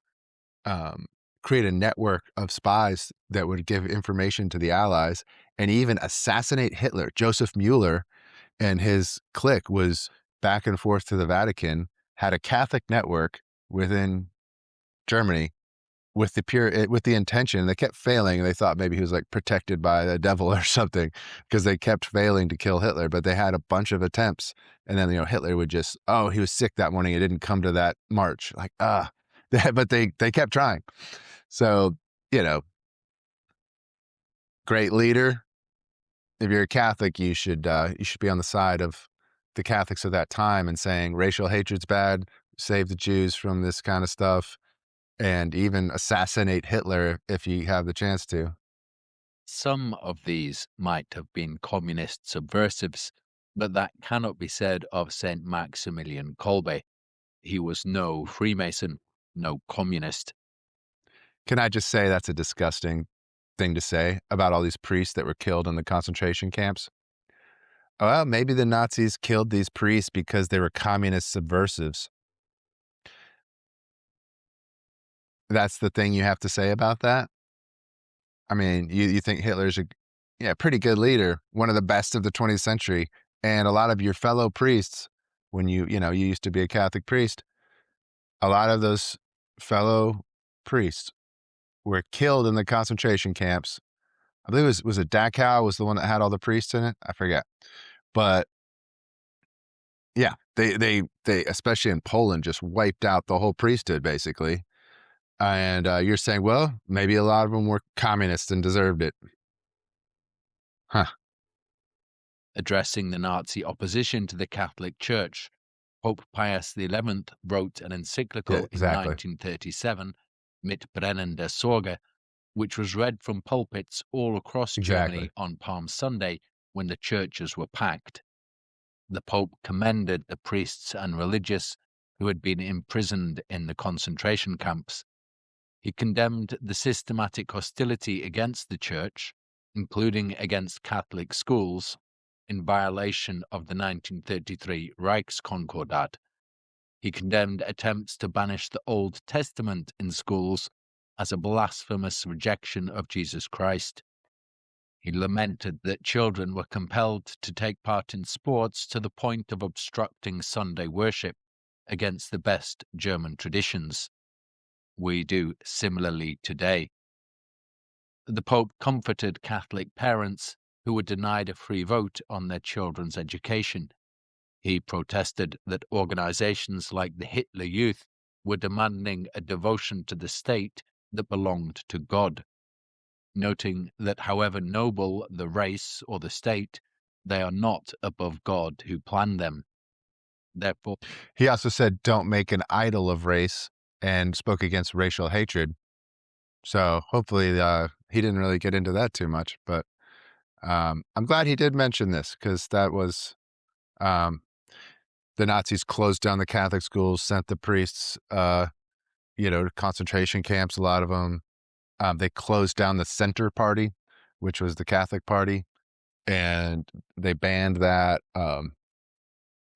create a network of spies that would give information to the Allies and even assassinate Hitler. Joseph Mueller and his clique was back and forth to the Vatican, had a Catholic network within Germany with the intention. They kept failing. They thought maybe he was like protected by the devil or something because they kept failing to kill Hitler, but they had a bunch of attempts. And then, Hitler would just, he was sick that morning. He didn't come to that march. Like, but they kept trying. So, great leader. If you're a Catholic, you should be on the side of the Catholics of that time and saying racial hatred's bad, save the Jews from this kind of stuff, and even assassinate Hitler if you have the chance to. Some of these might have been communist subversives, but that cannot be said of Saint Maximilian Kolbe. He was no Freemason, no communist. Can I just say that's a disgusting thing to say about all these priests that were killed in the concentration camps? Well, maybe the Nazis killed these priests because they were communist subversives. That's the thing you have to say about that? I mean, you think Hitler's a pretty good leader, one of the best of the 20th century, and a lot of your fellow priests, when you used to be a Catholic priest, a lot of those fellow priests were killed in the concentration camps. I believe was it Dachau was the one that had all the priests in it? I forget. But yeah, they especially in Poland just wiped out the whole priesthood basically. And you're saying, well, maybe a lot of them were communists and deserved it. Huh. Addressing the Nazi opposition to the Catholic Church, Pope Pius XI wrote an encyclical Yeah, in exactly. 1937, Mit brennender Sorge, which was read from pulpits all across Exactly. Germany on Palm Sunday when the churches were packed. The Pope commended the priests and religious who had been imprisoned in the concentration camps. He condemned the systematic hostility against the Church, including against Catholic schools, in violation of the 1933 Reichskonkordat. He condemned attempts to banish the Old Testament in schools as a blasphemous rejection of Jesus Christ. He lamented that children were compelled to take part in sports to the point of obstructing Sunday worship against the best German traditions. We do similarly today. The Pope comforted Catholic parents who were denied a free vote on their children's education. He protested that organizations like the Hitler Youth were demanding a devotion to the state that belonged to God, noting that however noble the race or the state, they are not above God who planned them. Therefore, He also said, don't make an idol of race, and spoke against racial hatred. So hopefully he didn't really get into that too much. But I'm glad he did mention this because that was the Nazis closed down the Catholic schools, sent the priests, to concentration camps, a lot of them. They closed down the Center Party, which was the Catholic Party, and they banned that.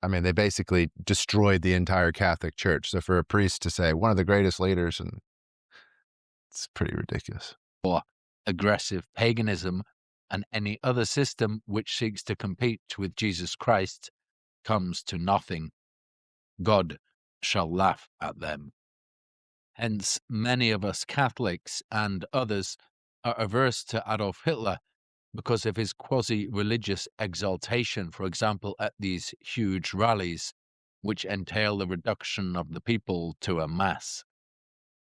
They basically destroyed the entire Catholic Church. So for a priest to say one of the greatest leaders, and it's pretty ridiculous. aggressive paganism and any other system which seeks to compete with Jesus Christ comes to nothing. God shall laugh at them. Hence, many of us Catholics and others are averse to Adolf Hitler because of his quasi-religious exaltation, for example, at these huge rallies, which entail the reduction of the people to a mass.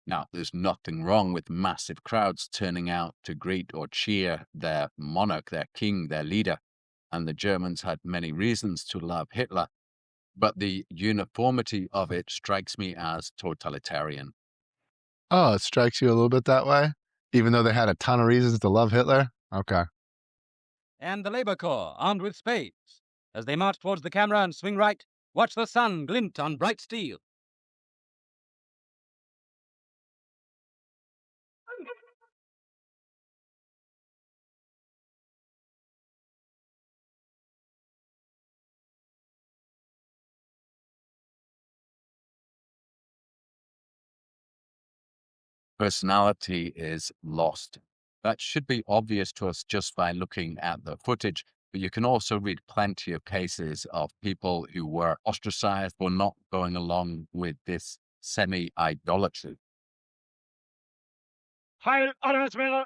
Now, there's nothing wrong with massive crowds turning out to greet or cheer their monarch, their king, their leader, and the Germans had many reasons to love Hitler, but the uniformity of it strikes me as totalitarian. Oh, it strikes you a little bit that way? Even though they had a ton of reasons to love Hitler? Okay. And the Labor Corps, armed with spades. As they march towards the camera and swing right, watch the sun glint on bright steel. Personality is lost. That should be obvious to us just by looking at the footage, but you can also read plenty of cases of people who were ostracized for not going along with this semi-idolatry. Heil Adelsmänner!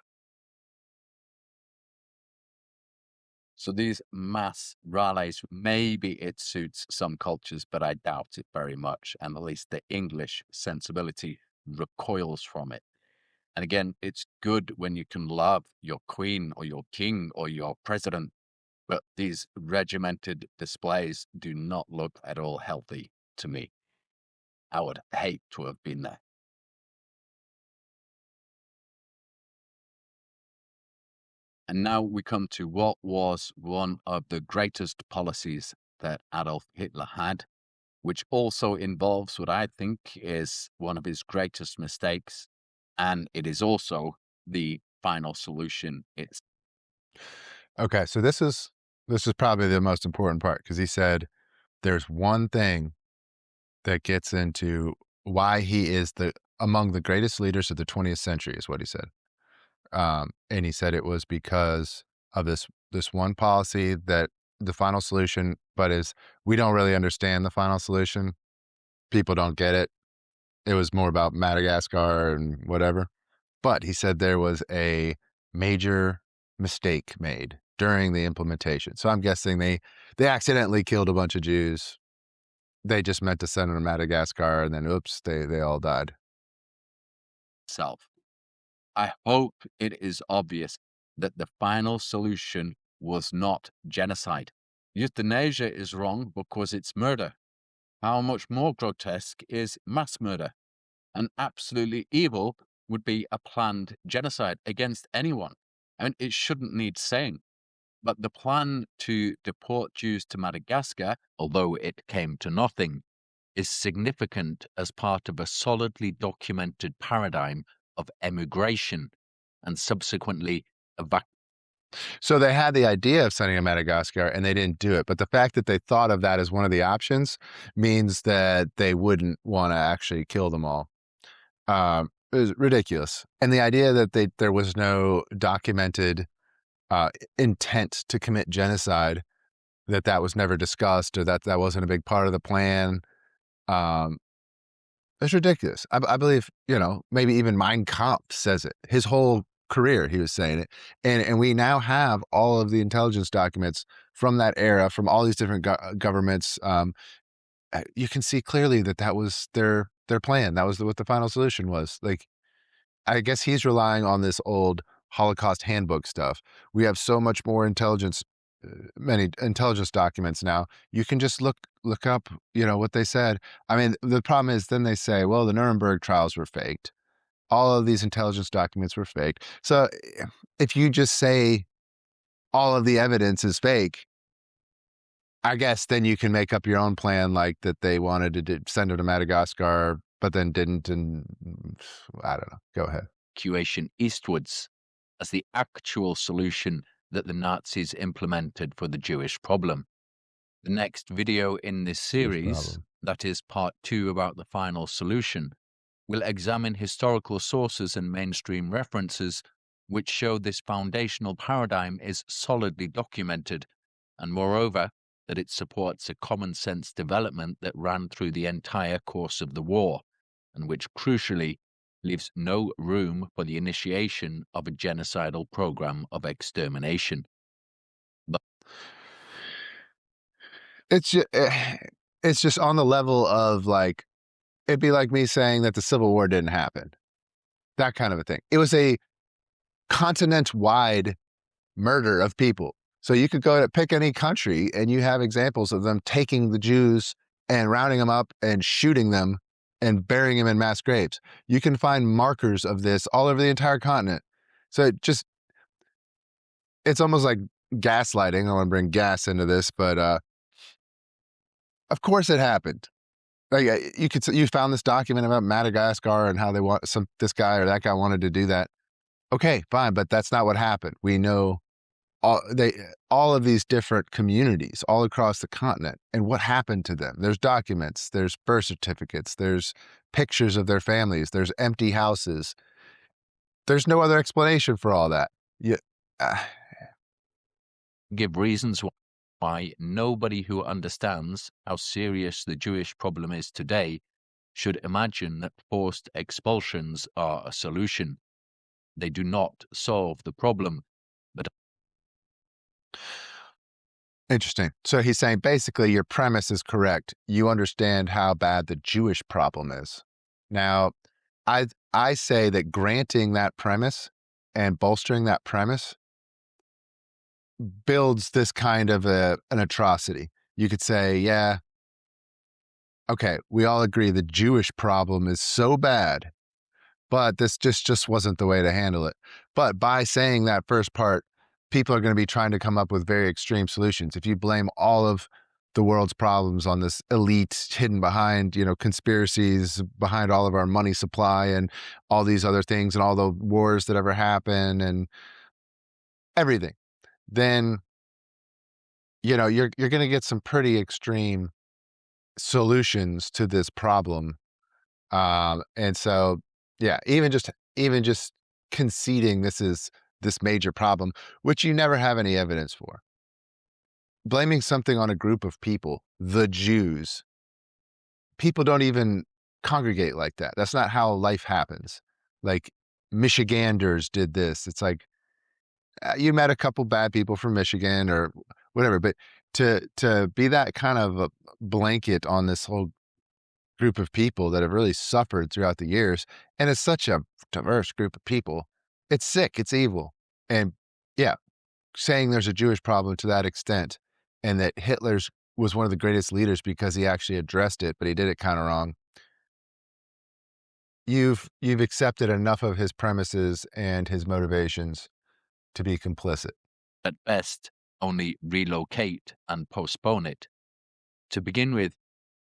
So these mass rallies, maybe it suits some cultures, but I doubt it very much, and at least the English sensibility recoils from it. And again, it's good when you can love your queen or your king or your president, but these regimented displays do not look at all healthy to me. I would hate to have been there. And now we come to what was one of the greatest policies that Adolf Hitler had, which also involves what I think is one of his greatest mistakes. And it is also the final solution. It's Okay, so this is probably the most important part because he said there's one thing that gets into why he is among the greatest leaders of the 20th century, is what he said. And he said it was because of this one policy that the final solution, but we don't really understand the final solution. People don't get it. It was more about Madagascar and whatever. But he said there was a major mistake made during the implementation. So I'm guessing they accidentally killed a bunch of Jews. They just meant to send them to Madagascar, and then oops, they all died. self. I hope it is obvious that the final solution was not genocide. Euthanasia is wrong because it's murder. How much more grotesque is mass murder? And absolutely evil would be a planned genocide against anyone. And it shouldn't need saying. But the plan to deport Jews to Madagascar, although it came to nothing, is significant as part of a solidly documented paradigm of emigration and subsequently evacuation. So they had the idea of sending to Madagascar and they didn't do it. But the fact that they thought of that as one of the options means that they wouldn't want to actually kill them all. It was ridiculous. And the idea that there was no documented intent to commit genocide, that was never discussed, or that wasn't a big part of the plan, it's ridiculous. I believe, maybe even Mein Kampf says it. His whole career, he was saying it. And we now have all of the intelligence documents from that era, from all these different governments. You can see clearly that was their plan. That was what the final solution was. Like, I guess he's relying on this old Holocaust handbook stuff. We have so much more many intelligence documents now. You can just look up, what they said. I mean, the problem is then they say, well, the Nuremberg trials were faked. All of these intelligence documents were faked. So if you just say all of the evidence is fake, I guess then you can make up your own plan, like that they wanted to send them to Madagascar, but then didn't. And I don't know. Go ahead. Evacuation eastwards as the actual solution that the Nazis implemented for the Jewish problem. The next video in this series, that is part 2 about the final solution, will examine historical sources and mainstream references which show this foundational paradigm is solidly documented, and moreover, that it supports a common sense development that ran through the entire course of the war, and which crucially leaves no room for the initiation of a genocidal program of extermination. It's just on the level of, like, it'd be like me saying that the Civil War didn't happen. That kind of a thing. It was a continent-wide murder of people. So you could go to pick any country and you have examples of them taking the Jews and rounding them up and shooting them and burying them in mass graves. You can find markers of this all over the entire continent. So it's almost like gaslighting. I want to bring gas into this, but of course it happened. Like, you found this document about Madagascar and how this guy or that guy wanted to do that. Okay, fine, but that's not what happened. We know all of these different communities all across the continent and what happened to them. There's documents, there's birth certificates, there's pictures of their families, there's empty houses. There's no other explanation for all that. Give reasons why nobody who understands how serious the Jewish problem is today should imagine that forced expulsions are a solution. They do not solve the problem. Interesting. So he's saying basically your premise is correct. You understand how bad the Jewish problem is. Now, I say that granting that premise and bolstering that premise builds this kind of an atrocity. You could say, yeah, okay, we all agree the Jewish problem is so bad, but this just wasn't the way to handle it. But by saying that first part, people are going to be trying to come up with very extreme solutions. If you blame all of the world's problems on this elite hidden behind, conspiracies behind all of our money supply and all these other things and all the wars that ever happen and everything, then, you're going to get some pretty extreme solutions to this problem. And so, yeah, even just conceding this is this major problem, which you never have any evidence for. Blaming something on a group of people, the Jews, people don't even congregate like that. That's not how life happens. Like Michiganders did this. It's like you met a couple bad people from Michigan or whatever, but to be that kind of a blanket on this whole group of people that have really suffered throughout the years, and it's such a diverse group of people, it's sick, it's evil. And yeah, saying there's a Jewish problem to that extent and that Hitler's was one of the greatest leaders because he actually addressed it, but he did it kind of wrong. You've accepted enough of his premises and his motivations to be complicit. At best, only relocate and postpone it. To begin with,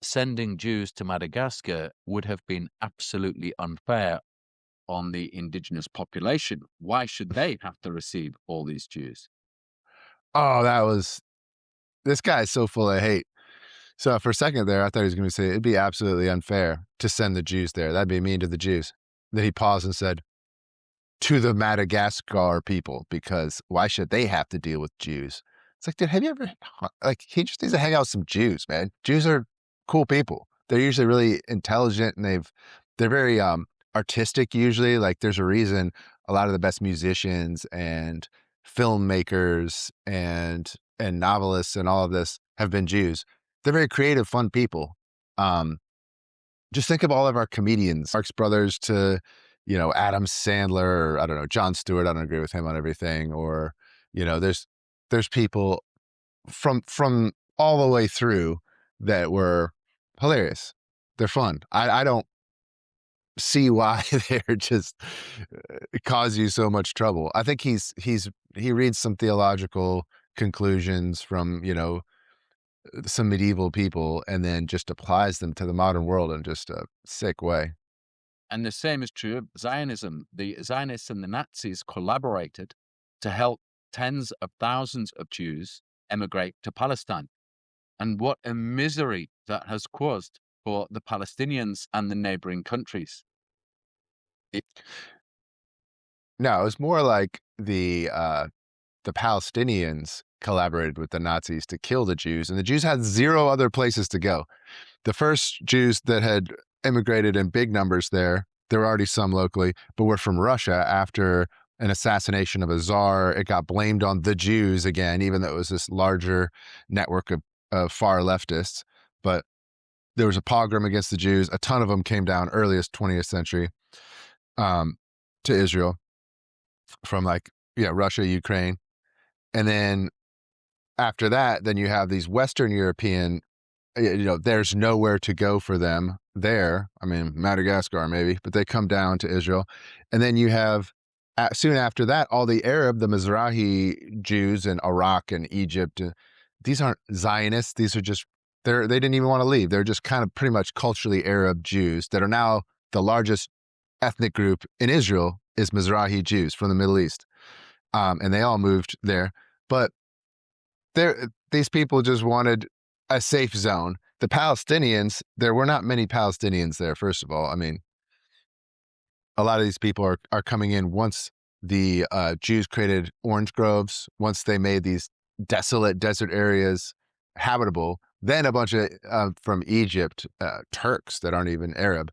sending Jews to Madagascar would have been absolutely unfair on the indigenous population. Why should they have to receive all these Jews? Oh, this guy is so full of hate. So for a second there, I thought he was going to say it'd be absolutely unfair to send the Jews there. That'd be mean to the Jews. Then he paused and said, to the Madagascar people, because why should they have to deal with Jews? It's like, dude, have you ever, he just needs to hang out with some Jews, man. Jews are cool people. They're usually really intelligent and they're very artistic usually. Like there's a reason a lot of the best musicians and filmmakers and novelists and all of this have been Jews. They're very creative, fun people. Just think of all of our comedians, Marx Brothers to, Adam Sandler, or I don't know, Jon Stewart. I don't agree with him on everything. Or, there's people from all the way through that were hilarious. They're fun. I don't see why they're just cause you so much trouble. I think he reads some theological conclusions from, some medieval people and then just applies them to the modern world in just a sick way. And the same is true of Zionism. The Zionists and the Nazis collaborated to help tens of thousands of Jews emigrate to Palestine. And what a misery that has caused for the Palestinians and the neighboring countries. No, it was more like the Palestinians collaborated with the Nazis to kill the Jews, and the Jews had zero other places to go. The first Jews that had immigrated in big numbers there were already some locally, but were from Russia after an assassination of a czar. It got blamed on the Jews again, even though it was this larger network of far leftists. But there was a pogrom against the Jews. A ton of them came down earliest 20th century to Israel from Russia, Ukraine. And then after that, then you have these Western European, there's nowhere to go for them there. I mean, Madagascar maybe, but they come down to Israel. And then you have, soon after that, all the Mizrahi Jews in Iraq and Egypt. These aren't Zionists. These are just, they didn't even want to leave. They're just kind of pretty much culturally Arab Jews that are now the largest ethnic group in Israel is Mizrahi Jews from the Middle East. And they all moved there. But these people just wanted a safe zone. The Palestinians, there were not many Palestinians there, first of all. I mean, a lot of these people are coming in once the Jews created orange groves, once they made these desolate desert areas habitable, then a bunch of from Egypt, Turks that aren't even Arab.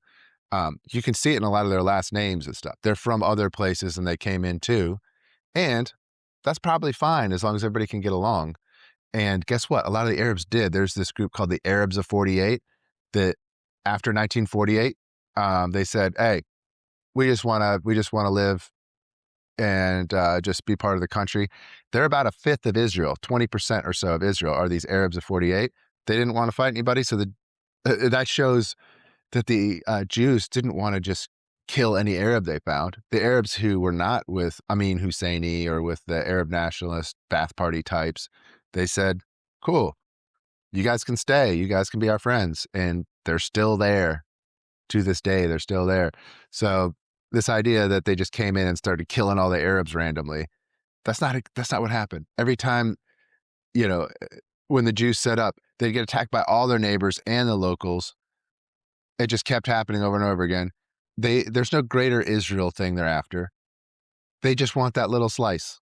You can see it in a lot of their last names and stuff. They're from other places and they came in too. And that's probably fine as long as everybody can get along. And guess what? A lot of the Arabs did. There's this group called the Arabs of 48 that after 1948, they said, hey, we just want to live and just be part of the country. They're about a fifth of Israel, 20% or so of Israel are these Arabs of 48. They didn't want to fight anybody. So that shows that the Jews didn't want to just kill any Arab they found. The Arabs who were not with Amin Husseini or with the Arab nationalist Ba'ath Party types, they said, cool, you guys can stay. You guys can be our friends. And they're still there to this day. They're still there. So this idea that they just came in and started killing all the Arabs randomly, that's not what happened. Every time, when the Jews set up, they'd get attacked by all their neighbors and the locals. It just kept happening over and over again. There's no greater Israel thing they're after. They just want that little slice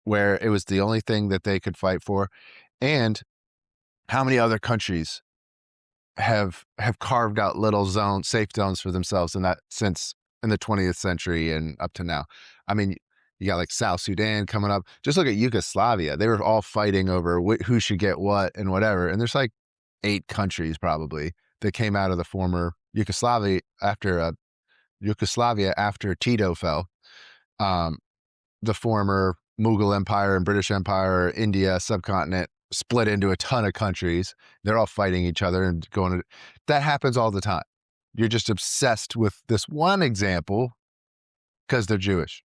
where it was the only thing that they could fight for. And how many other countries have carved out little safe zones for themselves since in the 20th century and up to now? I mean, you got like South Sudan coming up. Just look at Yugoslavia. They were all fighting over who should get what and whatever. And there's like 8 countries probably that came out of the former Yugoslavia after Tito fell. The former Mughal Empire and British Empire, India subcontinent split into a ton of countries. They're all fighting each other and that happens all the time. You're just obsessed with this one example because they're Jewish.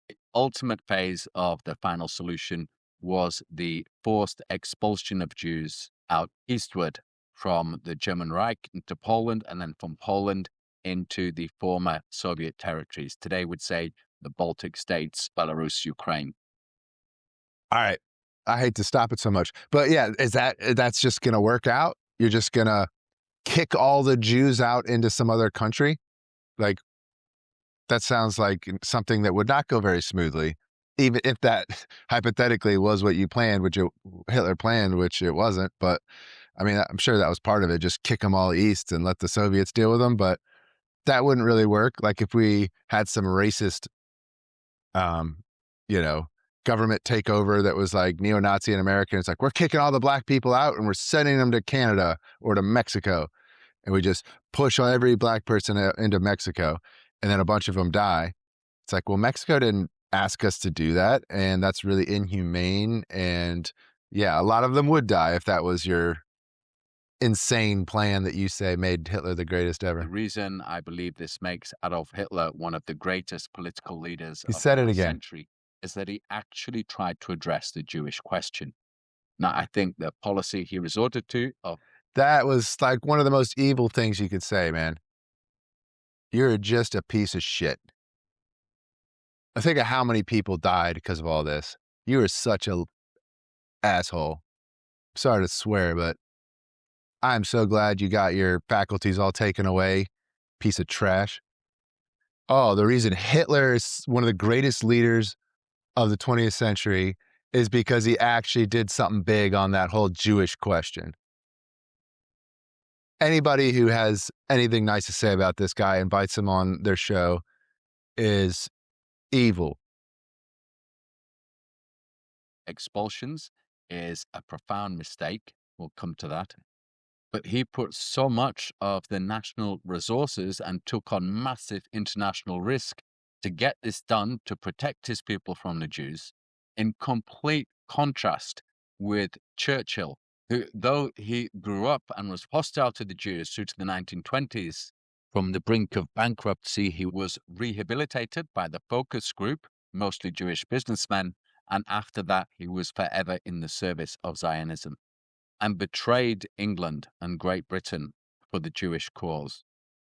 The ultimate phase of the final solution was the forced expulsion of Jews out eastward from the German Reich into Poland, and then from Poland into the former Soviet territories. Today would say the Baltic states, Belarus, Ukraine. All right. I hate to stop it so much, but yeah, that's just going to work out? You're just going to kick all the Jews out into some other country? Like, that sounds like something that would not go very smoothly, even if that hypothetically was what you planned, which Hitler planned, which it wasn't. But I mean, I'm sure that was part of it. Just kick them all east and let the Soviets deal with them. But that wouldn't really work. Like if we had some racist, government takeover that was like neo-Nazi and American. It's like, we're kicking all the black people out and we're sending them to Canada or to Mexico. And we just push every black person into Mexico and then a bunch of them die. It's like, well, Mexico didn't ask us to do that. And that's really inhumane. And yeah, a lot of them would die if that was your insane plan that you say made Hitler the greatest ever. The reason I believe this makes Adolf Hitler one of the greatest political leaders He of said it our again. century is that he actually tried to address the Jewish question. Now, I think the policy he resorted to of That was like one of the most evil things you could say, man. You're just a piece of shit. I think of how many people died because of all this. You are such a asshole. Sorry to swear, but I'm so glad you got your faculties all taken away. Piece of trash. Oh, the reason Hitler is one of the greatest leaders of the 20th century is because he actually did something big on that whole Jewish question. Anybody who has anything nice to say about this guy, invites him on their show, is evil. expulsions is a profound mistake. We'll come to that. But he put so much of the national resources and took on massive international risk to get this done to protect his people from the Jews, in complete contrast with Churchill, who, though he grew up and was hostile to the Jews through to the 1920s, from the brink of bankruptcy, he was rehabilitated by the focus group, mostly Jewish businessmen, and after that, he was forever in the service of Zionism, and betrayed England and Great Britain for the Jewish cause.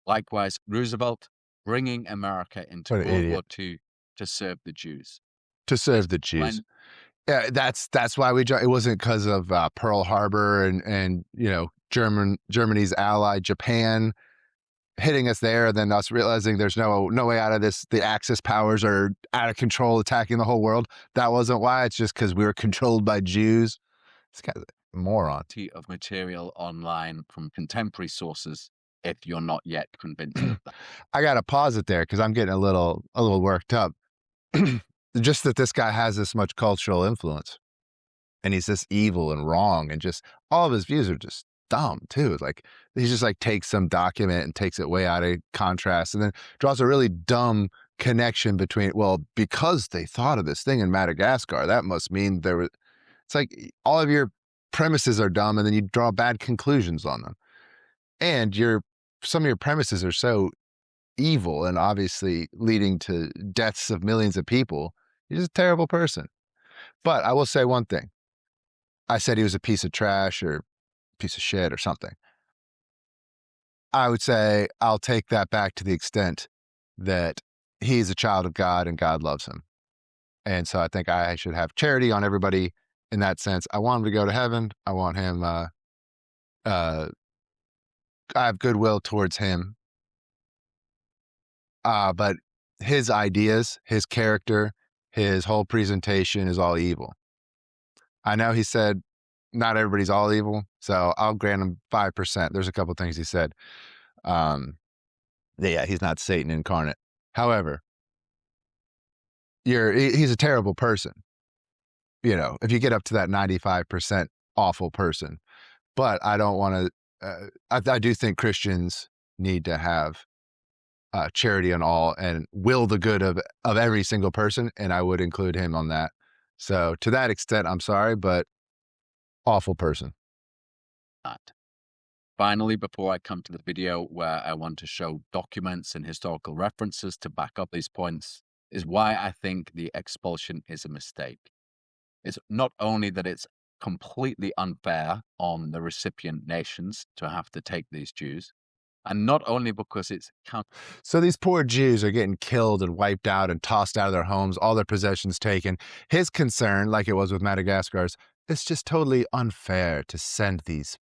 Likewise, Roosevelt bringing America into What an World idiot. War II to serve the Jews. To serve the Jews. Yeah, that's why it wasn't because of Pearl Harbor and Germany's ally Japan hitting us there, and then us realizing there's no way out of this. The Axis powers are out of control, attacking the whole world. That wasn't why. It's just because we were controlled by Jews. This guy's a moron. Of material online from contemporary sources, if you're not yet convinced of that. I gotta pause it there because I'm getting a little worked up. Just that this guy has this much cultural influence, and he's this evil and wrong, and just all of his views are just dumb too. Like he just like takes some document and takes it way out of contrast, and then draws a really dumb connection between, well, because they thought of this thing in Madagascar, that must mean there was. It's like all of your premises are dumb, and then you draw bad conclusions on them, and some of your premises are so evil and obviously leading to deaths of millions of people, he's just a terrible person. But I will say one thing. I said he was a piece of trash or piece of shit or something. I would say I'll take that back to the extent that he's a child of God and God loves him. And so I think I should have charity on everybody in that sense. I want him to go to heaven. I want him, I have goodwill towards him. But his ideas, his character, his whole presentation is all evil. I know he said not everybody's all evil, so I'll grant him 5%. There's a couple things he said. Yeah, he's not Satan incarnate. However, he's a terrible person. You know, if you get up to that 95% awful person, but I don't want to. I do think Christians need to have charity on all and will the good of every single person, and I would include him on that. So to that extent, I'm sorry, but awful person. Finally, before I come to the video where I want to show documents and historical references to back up these points, is why I think the expulsion is a mistake. It's not only that it's completely unfair on the recipient nations to have to take these Jews, and not only because it's So these poor Jews are getting killed and wiped out and tossed out of their homes, all their possessions taken. His concern, like it was with Madagascar's, it's just totally unfair to send these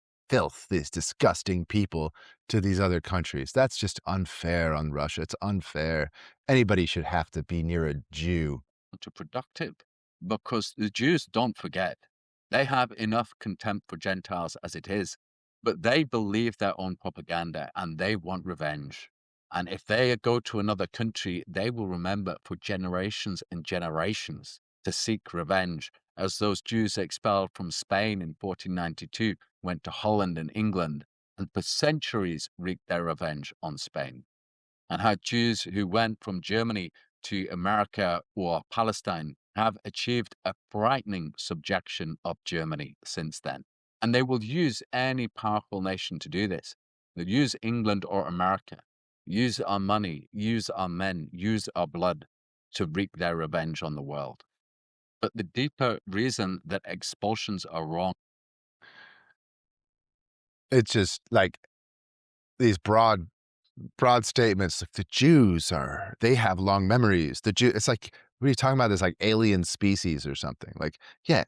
these disgusting people to these other countries. That's just unfair on Russia. It's unfair. Anybody should have to be near a Jew. Counterproductive, because the Jews, don't forget, they have enough contempt for Gentiles as it is, but they believe their own propaganda and they want revenge. And if they go to another country, they will remember for generations and generations to seek revenge, as those Jews expelled from Spain in 1492 went to Holland and England, and for centuries wreaked their revenge on Spain. And how Jews who went from Germany to America or Palestine have achieved a frightening subjection of Germany since then. And they will use any powerful nation to do this. They'll use England or America, use our money, use our men, use our blood to wreak their revenge on the world. But the deeper reason that expulsions are wrong, it's just like these broad statements. The Jews they have long memories. It's like, what are you talking about? This like alien species or something. Like, yeah,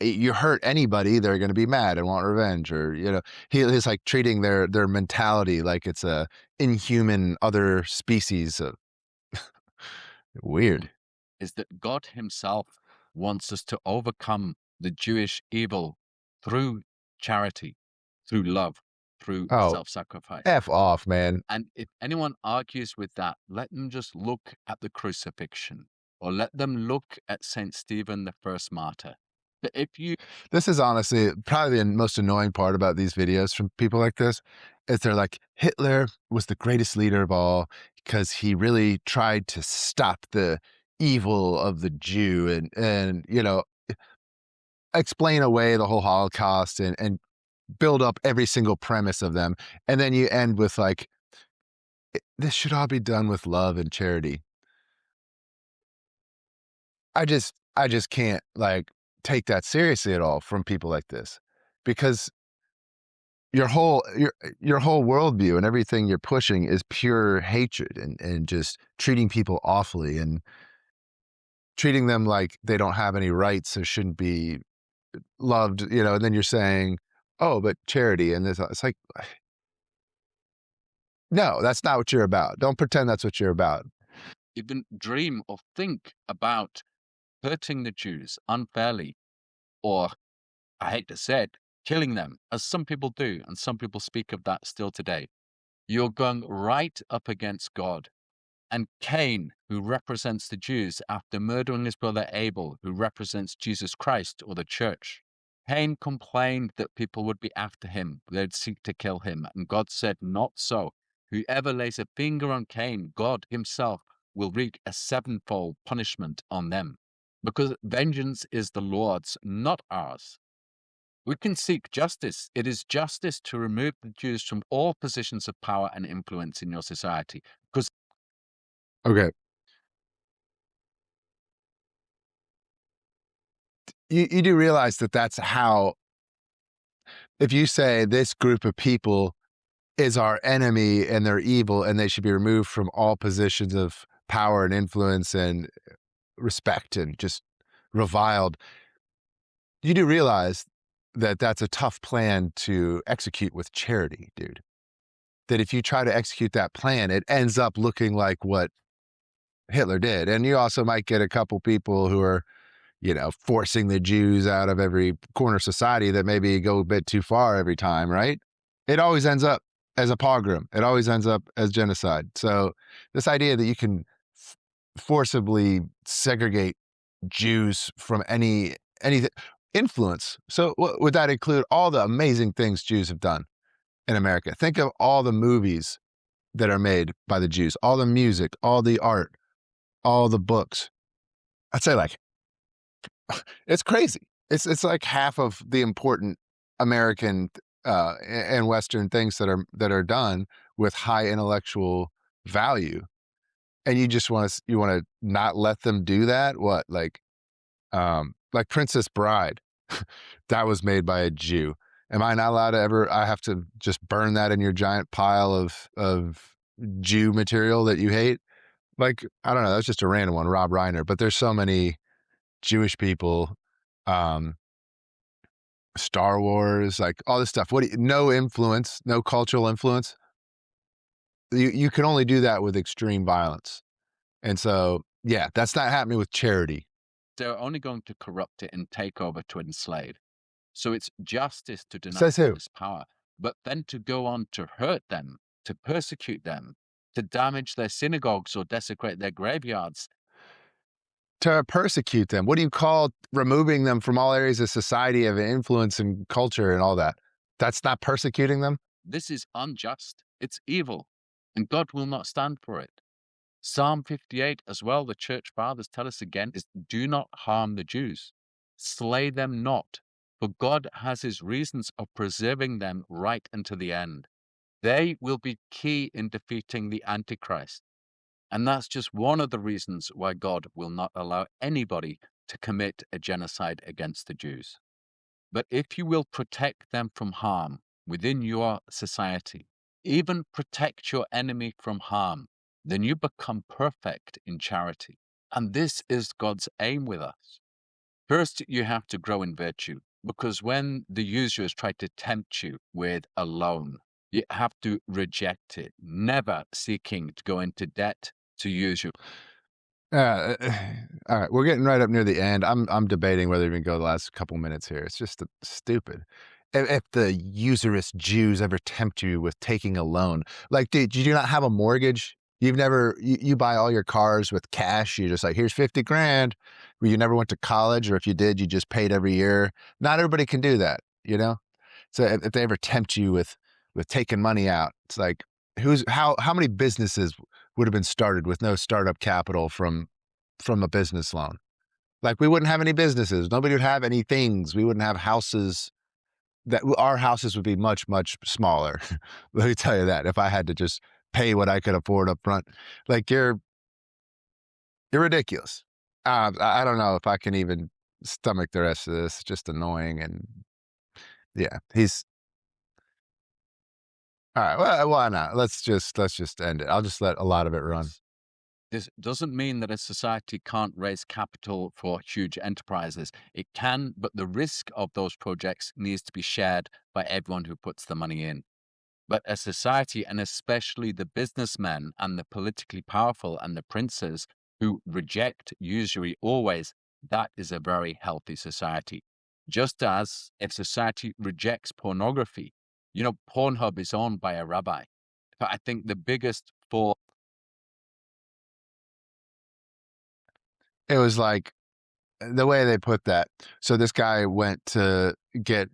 you hurt anybody, they're going to be mad and want revenge. Or, you know, he's like treating their mentality like it's a inhuman other species of weird. is that God himself wants us to overcome the Jewish evil through charity, through love, through self-sacrifice. F off, man. And if anyone argues with that, let them just look at the crucifixion, or let them look at St. Stephen, the first martyr. But this is honestly probably the most annoying part about these videos from people like this, is they're like, Hitler was the greatest leader of all because he really tried to stop the evil of the Jew and you know, explain away the whole Holocaust and build up every single premise of them. And then you end with like, this should all be done with love and charity. I just can't like take that seriously at all from people like this, because your whole worldview and everything you're pushing is pure hatred and just treating people awfully and treating them like they don't have any rights or shouldn't be loved, you know, and then you're saying, oh, but charity and this, it's like, no, that's not what you're about. Don't pretend that's what you're about. even dream or think about hurting the Jews unfairly, or, I hate to say it, killing them, as some people do, and some people speak of that still today, you're going right up against God. And Cain, who represents the Jews after murdering his brother Abel, who represents Jesus Christ or the church, Cain complained that people would be after him, they'd seek to kill him. And God said, not so. Whoever lays a finger on Cain, God himself will wreak a sevenfold punishment on them. Because vengeance is the Lord's, not ours. We can seek justice. It is justice to remove the Jews from all positions of power and influence in your society, because Okay. You do realize that that's how, if you say this group of people is our enemy and they're evil and they should be removed from all positions of power and influence and respect and just reviled, you do realize that that's a tough plan to execute with charity, dude. That if you try to execute that plan, it ends up looking like what Hitler did. And you also might get a couple people who are, forcing the Jews out of every corner of society that maybe go a bit too far every time, right? It always ends up as a pogrom. It always ends up as genocide. So this idea that you can forcibly segregate Jews from any influence. So would that include all the amazing things Jews have done in America? Think of all the movies that are made by the Jews, all the music, all the art, all the books. I'd say it's crazy. It's like half of the important American and Western things that are done with high intellectual value, and you just want to not let them do that. What, like Princess Bride, that was made by a Jew. Am I not allowed to ever? I have to just burn that in your giant pile of Jew material that you hate. Like, I don't know. That's just a random one, Rob Reiner. But there's so many Jewish people, Star Wars, like all this stuff. No influence, no cultural influence. You can only do that with extreme violence. And so, yeah, that's not happening with charity. They're only going to corrupt it and take over to enslave. So it's justice to deny Says who? this power, but then to go on to hurt them, to persecute them, to damage their synagogues or desecrate their graveyards. To persecute them. What do you call removing them from all areas of society of influence and culture and all that? That's not persecuting them? This is unjust. It's evil, and God will not stand for it. Psalm 58 as well, the church fathers tell us again, is do not harm the Jews. Slay them not, for God has his reasons of preserving them right unto the end. They will be key in defeating the Antichrist. And that's just one of the reasons why God will not allow anybody to commit a genocide against the Jews. But if you will protect them from harm within your society, even protect your enemy from harm, then you become perfect in charity. And this is God's aim with us. First, you have to grow in virtue, because when the users try to tempt you with a loan, you have to reject it, never seeking to go into debt to use you. All right, we're getting right up near the end. I'm debating whether to even go the last couple minutes here. It's just stupid. If the usurious Jews ever tempt you with taking a loan, like, dude, you do not have a mortgage. You've never, you buy all your cars with cash. You're just like, here's 50 grand. You never went to college, or if you did, you just paid every year. Not everybody can do that, So if they ever tempt you with taking money out, it's like, how many businesses would have been started with no startup capital from a business loan? Like, we wouldn't have any businesses. Nobody would have any things. We wouldn't have houses. Our houses would be much, much smaller. Let me tell you that, if I had to just pay what I could afford up front. Like, you're ridiculous. I don't know if I can even stomach the rest of this. It's just annoying. And yeah, all right. Well, why not? Let's just end it. I'll just let a lot of it run. This doesn't mean that a society can't raise capital for huge enterprises. It can, but the risk of those projects needs to be shared by everyone who puts the money in. But a society, and especially the businessmen and the politically powerful and the princes who reject usury always, that is a very healthy society. Just as if society rejects pornography, Pornhub is owned by a rabbi. But I think the biggest fall. It was like the way they put that. So this guy went to get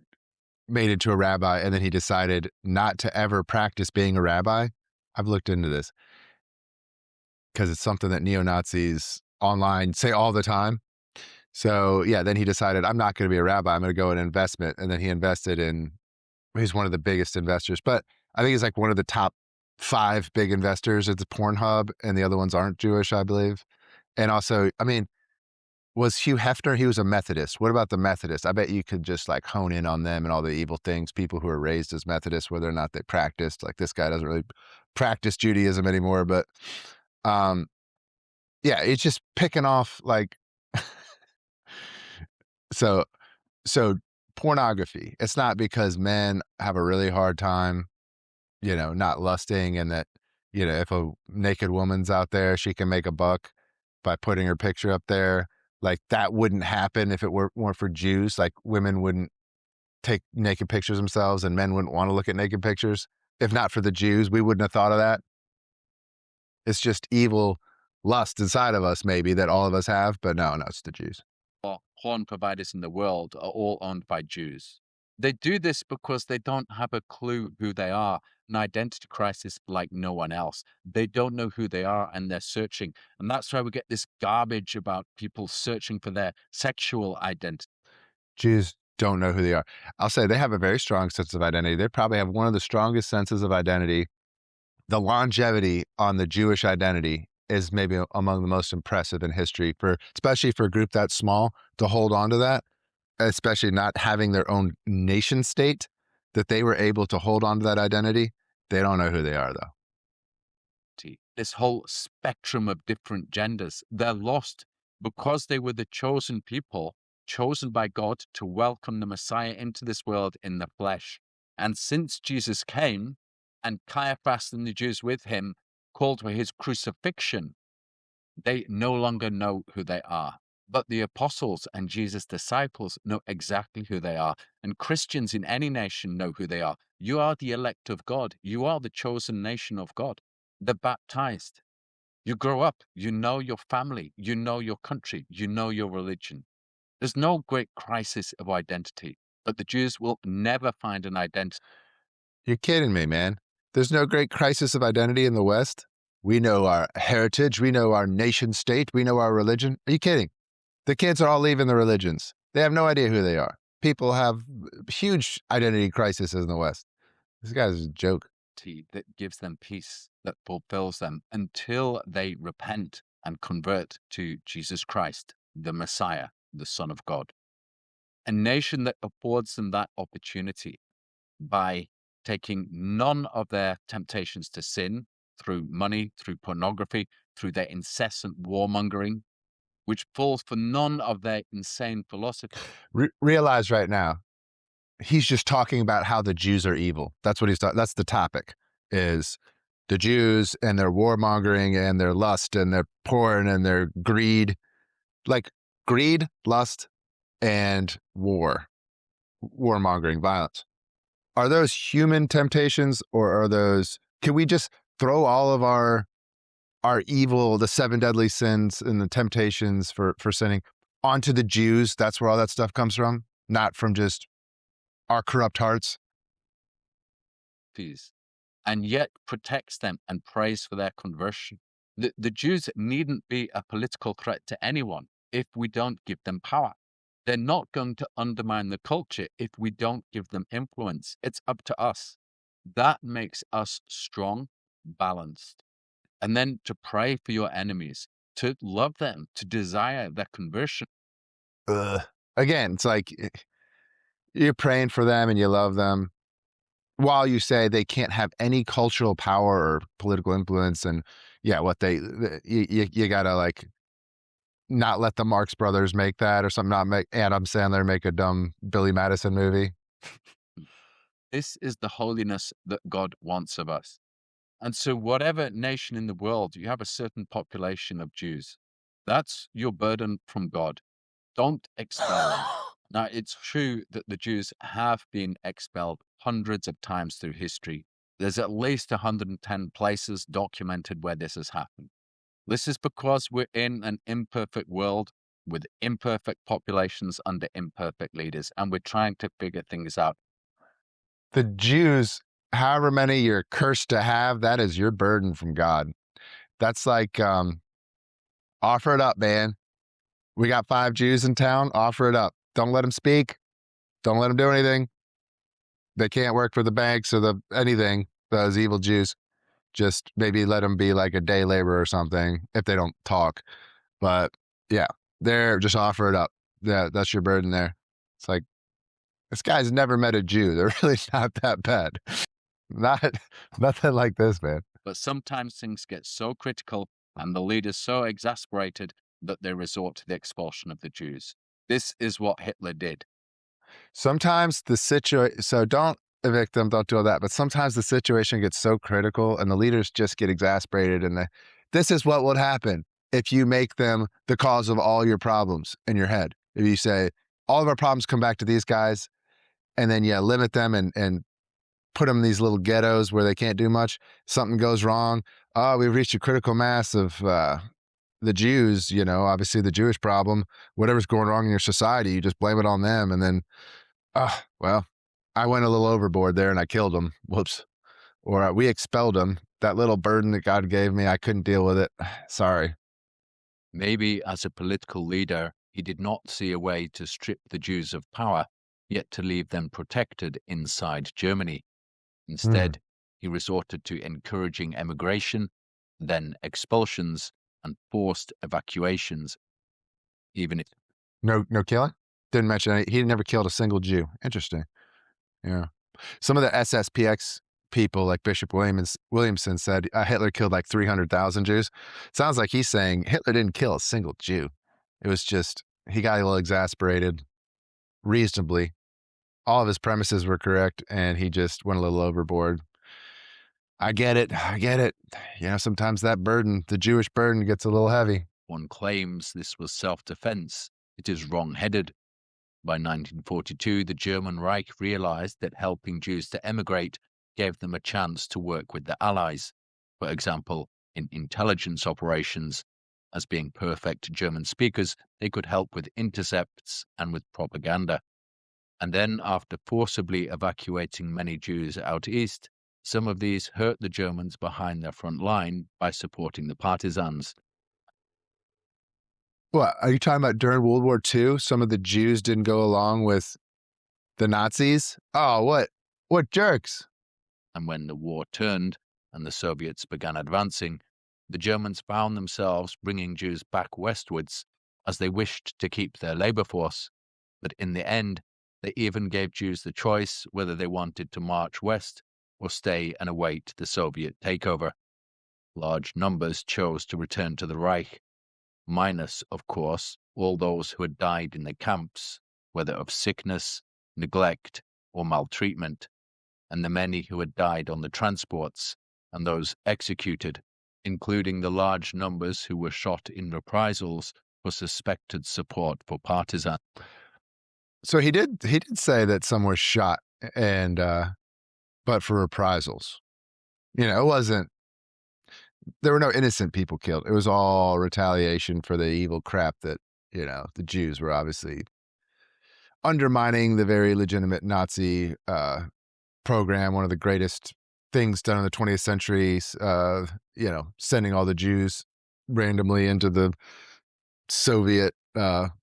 made into a rabbi, and then he decided not to ever practice being a rabbi. I've looked into this because it's something that neo-Nazis online say all the time. So yeah, then he decided, I'm not going to be a rabbi. I'm going to go in investment. And then he invested in, he's one of the biggest investors, but I think he's like one of the top 5 big investors at the Pornhub, and the other ones aren't Jewish, I believe. And also, I mean, was Hugh Hefner? He was a Methodist. What about the Methodists? I bet you could just like hone in on them and all the evil things, people who are raised as Methodists, whether or not they practiced. Like this guy doesn't really practice Judaism anymore, but yeah, it's just picking off like so pornography. It's not because men have a really hard time, not lusting, and that, if a naked woman's out there, she can make a buck by putting her picture up there. Like that wouldn't happen if it weren't for Jews. Like women wouldn't take naked pictures themselves and men wouldn't want to look at naked pictures. If not for the Jews, we wouldn't have thought of that. It's just evil lust inside of us, maybe, that all of us have, but no, it's the Jews. Porn providers in the world are all owned by Jews. They do this because they don't have a clue who they are, an identity crisis like no one else. They don't know who they are and they're searching. And that's why we get this garbage about people searching for their sexual identity. Jews don't know who they are. I'll say they have a very strong sense of identity. They probably have one of the strongest senses of identity. The longevity on the Jewish identity is maybe among the most impressive in history, especially for a group that small to hold on to that, especially not having their own nation state, that they were able to hold on to that identity. They don't know who they are, though. This whole spectrum of different genders, they're lost because they were the chosen people, chosen by God to welcome the Messiah into this world in the flesh. And since Jesus came, and Caiaphas and the Jews with him called for his crucifixion, they no longer know who they are. But the apostles and Jesus' disciples know exactly who they are. And Christians in any nation know who they are. You are the elect of God. You are the chosen nation of God. The baptized. You grow up. You know your family. You know your country. You know your religion. There's no great crisis of identity. But the Jews will never find an identity. You're kidding me, man. There's no great crisis of identity in the West. We know our heritage. We know our nation state. We know our religion. Are you kidding? The kids are all leaving the religions. They have no idea who they are. People have huge identity crises in the West. This guy's a joke. That gives them peace, that fulfills them until they repent and convert to Jesus Christ, the Messiah, the Son of God. A nation that affords them that opportunity by taking none of their temptations to sin through money, through pornography, through their incessant warmongering, which falls for none of their insane philosophy. Realize right now, he's just talking about how the Jews are evil. That's what he's talking. That's the topic, is the Jews and their warmongering and their lust and their porn and their greed. Like greed, lust, and warmongering, violence. Are those human temptations, or are those, can we just throw all of our evil, the 7 deadly sins and the temptations for sinning onto the Jews? That's where all that stuff comes from, not from just our corrupt hearts. And yet protects them and prays for their conversion. The Jews needn't be a political threat to anyone if we don't give them power. They're not going to undermine the culture if we don't give them influence. It's up to us. That makes us strong, balanced. And then to pray for your enemies, to love them, to desire their conversion. Again, it's like you're praying for them and you love them while you say they can't have any cultural power or political influence. And yeah, you gotta like not let the Marx Brothers make that, or something, not make Adam Sandler make a dumb Billy Madison movie. This is the holiness that God wants of us. And so whatever nation in the world, you have a certain population of Jews. That's your burden from God. Don't expel them. Now, it's true that the Jews have been expelled hundreds of times through history. There's at least 110 places documented where this has happened. This is because we're in an imperfect world with imperfect populations under imperfect leaders, and we're trying to figure things out. The Jews, however many you're cursed to have, that is your burden from God. That's like, offer it up, man. We got 5 Jews in town, offer it up. Don't let them speak. Don't let them do anything. They can't work for the banks or anything, those evil Jews. Just maybe let them be like a day labor or something if they don't talk. But yeah, they're just offer it up. Yeah, that's your burden there. It's like, this guy's never met a Jew. They're really not that bad. Not nothing like this, man. But sometimes things get so critical and the leaders so exasperated that they resort to the expulsion of the Jews. This is what Hitler did. Sometimes the situation, so don't evict them, don't do all that, but sometimes the situation gets so critical and the leaders just get exasperated and this is what would happen if you make them the cause of all your problems in your head. If you say, all of our problems come back to these guys, and then limit them and put them in these little ghettos where they can't do much. Something goes wrong. Oh, we've reached a critical mass of the Jews, obviously the Jewish problem, whatever's going wrong in your society, you just blame it on them. And then, well, I went a little overboard there and I killed them. Whoops. Or we expelled them. That little burden that God gave me, I couldn't deal with it. Sorry. Maybe as a political leader, he did not see a way to strip the Jews of power, yet to leave them protected inside Germany. Instead, he resorted to encouraging emigration, then expulsions and forced evacuations. Even if no killing? Didn't mention any, he never killed a single Jew. Interesting. Yeah. Some of the SSPX people, like Bishop Williamson said, Hitler killed like 300,000 Jews. Sounds like he's saying Hitler didn't kill a single Jew. It was just, he got a little exasperated, reasonably. All of his premises were correct, and he just went a little overboard. I get it. Sometimes that burden, the Jewish burden, gets a little heavy. one claims this was self-defense, it is wrong-headed. By 1942, the German Reich realized that helping Jews to emigrate gave them a chance to work with the Allies, for example, in intelligence operations. As being perfect German speakers, they could help with intercepts and with propaganda. And then, after forcibly evacuating many Jews out east, some of these hurt the Germans behind their front line by supporting the partisans. What, are you talking about during World War II? Some of the Jews didn't go along with the Nazis? Oh, what jerks. And when the war turned and the Soviets began advancing, the Germans found themselves bringing Jews back westwards as they wished to keep their labor force. But in the end, they even gave Jews the choice whether they wanted to march west or stay and await the Soviet takeover. Large numbers chose to return to the Reich, minus, of course, all those who had died in the camps, whether of sickness, neglect, or maltreatment, and the many who had died on the transports, and those executed, including the large numbers who were shot in reprisals for suspected support for partisans. So he did say that some were shot, and but for reprisals. It wasn't, there were no innocent people killed. It was all retaliation for the evil crap that, the Jews were obviously undermining the very legitimate Nazi program, one of the greatest things done in the 20th century, sending all the Jews randomly into the Soviet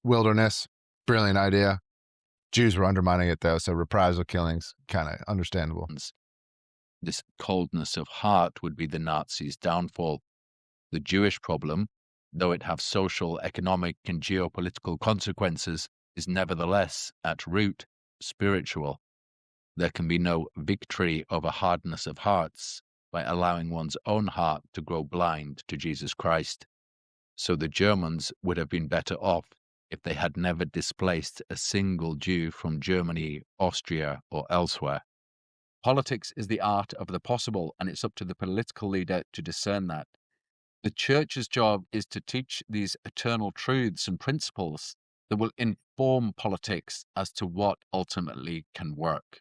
wilderness. Brilliant idea. Jews were undermining it, though, so reprisal killings, kind of understandable. This coldness of heart would be the Nazis' downfall. The Jewish problem, though it have social, economic, and geopolitical consequences, is nevertheless, at root, spiritual. There can be no victory over hardness of hearts by allowing one's own heart to grow blind to Jesus Christ. So the Germans would have been better off if they had never displaced a single Jew from Germany, Austria, or elsewhere. Politics is the art of the possible, and it's up to the political leader to discern that. The church's job is to teach these eternal truths and principles that will inform politics as to what ultimately can work.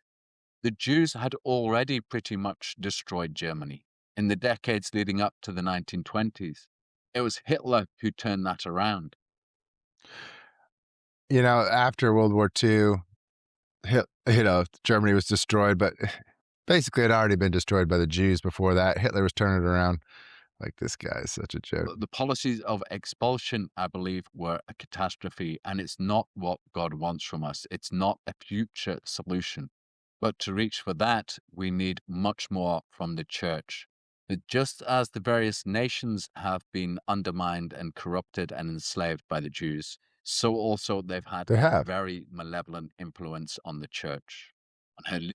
The Jews had already pretty much destroyed Germany in the decades leading up to the 1920s. It was Hitler who turned that around. After World War II, Germany was destroyed, but basically it had already been destroyed by the Jews before that. Hitler was turning it around. Like, this guy is such a joke. The policies of expulsion, I believe, were a catastrophe, and it's not what God wants from us. It's not a future solution. But to reach for that, we need much more from the church. But just as the various nations have been undermined and corrupted and enslaved by the Jews, so also they've had They a have. very malevolent influence on the church. On her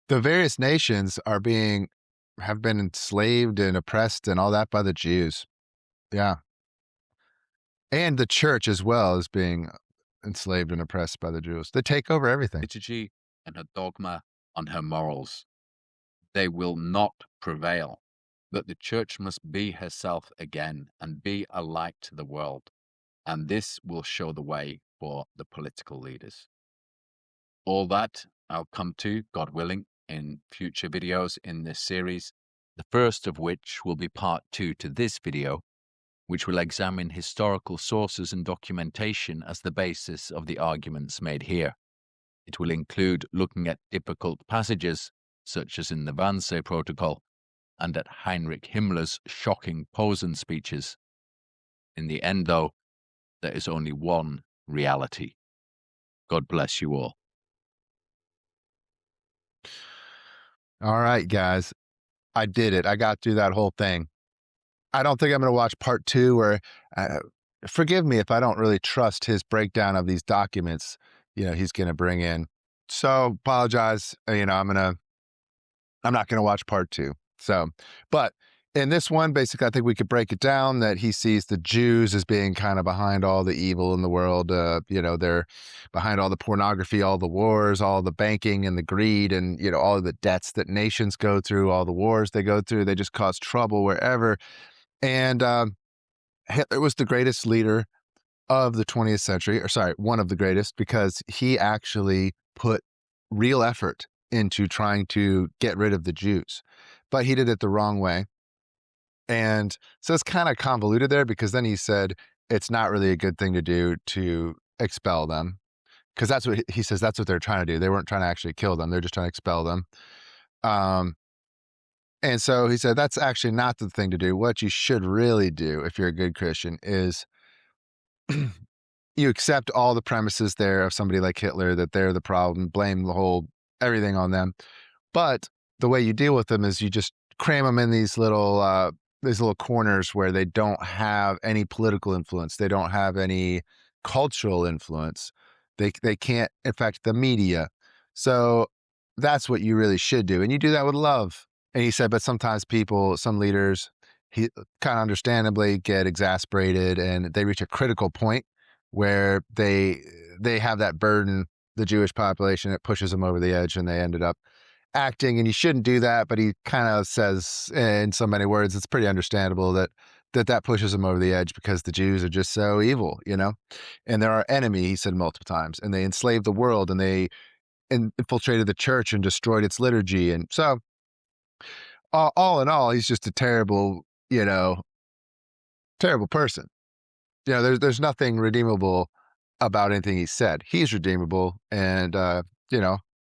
The various nations have been enslaved and oppressed and all that by the Jews. Yeah. And the church as well is being enslaved and oppressed by the Jews. They take over everything. liturgy and her dogma, on her morals. They will not prevail. But the church must be herself again and be a light to the world. And this will show the way for the political leaders. All that I'll come to, God willing, in future videos in this series, the first of which will be part 2 to this video, which will examine historical sources and documentation as the basis of the arguments made here. It will include looking at difficult passages, such as in the Wannsee Protocol, and at Heinrich Himmler's shocking Posen speeches. In the end, though, there is only one reality. God bless you all. All right, guys. I did it. I got through that whole thing. I don't think I'm going to watch part 2, or forgive me if I don't really trust his breakdown of these documents, he's going to bring in. So apologize. I'm not going to watch part 2. So, but in this one, basically, I think we could break it down that he sees the Jews as being kind of behind all the evil in the world. They're behind all the pornography, all the wars, all the banking and the greed, and, all of the debts that nations go through, all the wars they go through. They just cause trouble wherever. And Hitler was the greatest leader of the 20th century, one of the greatest, because he actually put real effort into trying to get rid of the Jews. But he did it the wrong way. And so it's kind of convoluted there, because then he said it's not really a good thing to do to expel them, because that's what he says, that's what they're trying to do. They weren't trying to actually kill them. They're just trying to expel them. And so he said, that's actually not the thing to do. What you should really do, if you're a good Christian, is you accept all the premises there of somebody like Hitler, that they're the problem, blame everything on them. But the way you deal with them is you just cram them in these little corners where they don't have any political influence. They don't have any cultural influence. They can't affect the media. So that's what you really should do. And you do that with love. And he said, but sometimes some leaders, he kind of understandably get exasperated, and they reach a critical point where they have that burden, the Jewish population, it pushes them over the edge, and they ended up acting. And you shouldn't do that. But he kind of says, in so many words, it's pretty understandable that pushes them over the edge, because the Jews are just so evil, and they're our enemy, he said multiple times, and they enslaved the world, and they infiltrated the church and destroyed its liturgy. And so all in all, he's just a terrible person. There's nothing redeemable about anything he said. He's redeemable. And,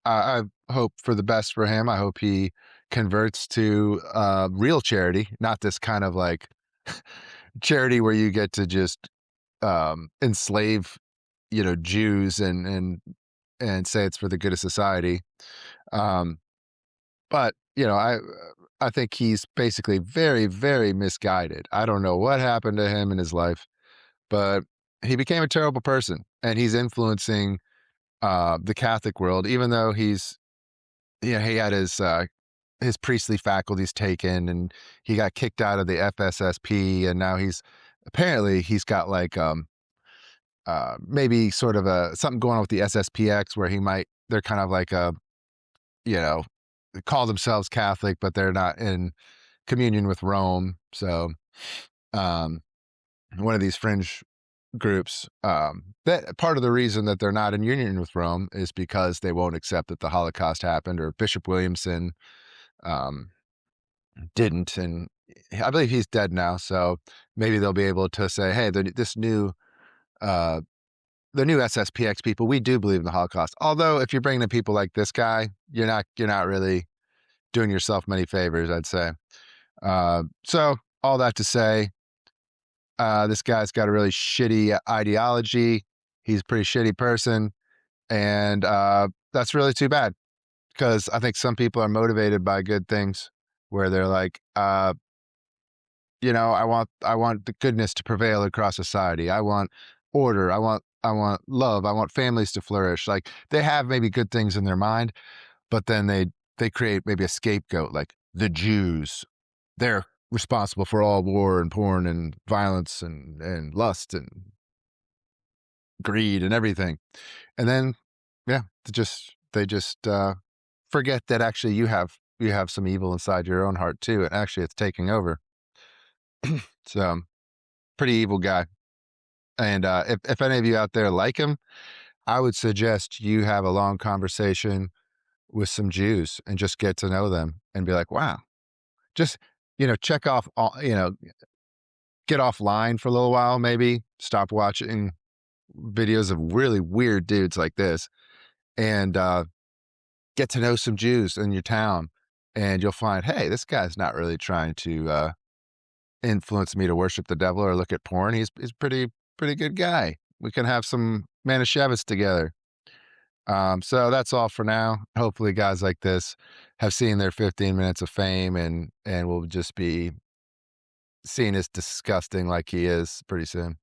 I hope for the best for him. I hope he converts to real charity, not this kind of like charity where you get to just enslave, Jews and say it's for the good of society. But, I think he's basically very, very misguided. I don't know what happened to him in his life, but he became a terrible person, and he's influencing the Catholic world, even though he had his priestly faculties taken, and he got kicked out of the FSSP, and now he's got like maybe sort of something going on with the SSPX, where they're kind of like they call themselves Catholic, but they're not in communion with Rome. So one of these fringe groups, that part of the reason that they're not in union with Rome is because they won't accept that the Holocaust happened, or Bishop Williamson didn't. And I believe he's dead now. So maybe they'll be able to say, hey, the new SSPX people, we do believe in the Holocaust. Although if you're bringing in people like this guy, you're not really doing yourself many favors, I'd say. So all that to say, this guy's got a really shitty ideology. He's a pretty shitty person. And that's really too bad, because I think some people are motivated by good things. where they're like, I want the goodness to prevail across society. I want order. I want love. I want families to flourish. Like they have maybe good things in their mind, but then they create maybe a scapegoat, like the Jews. They're responsible for all war and porn and violence and lust and greed and everything. And then, yeah, they just forget that actually you have some evil inside your own heart too, and actually it's taking over. So, pretty evil guy. And if any of you out there like him, I would suggest you have a long conversation with some Jews and just get to know them and be like, wow, just, check off all, get offline for a little while, maybe stop watching videos of really weird dudes like this and get to know some Jews in your town. And you'll find, hey, this guy's not really trying to influence me to worship the devil or look at porn. He's pretty good guy. We can have some Manischewitz together. So that's all for now. Hopefully guys like this have seen their 15 minutes of fame and will just be seen as disgusting like he is pretty soon.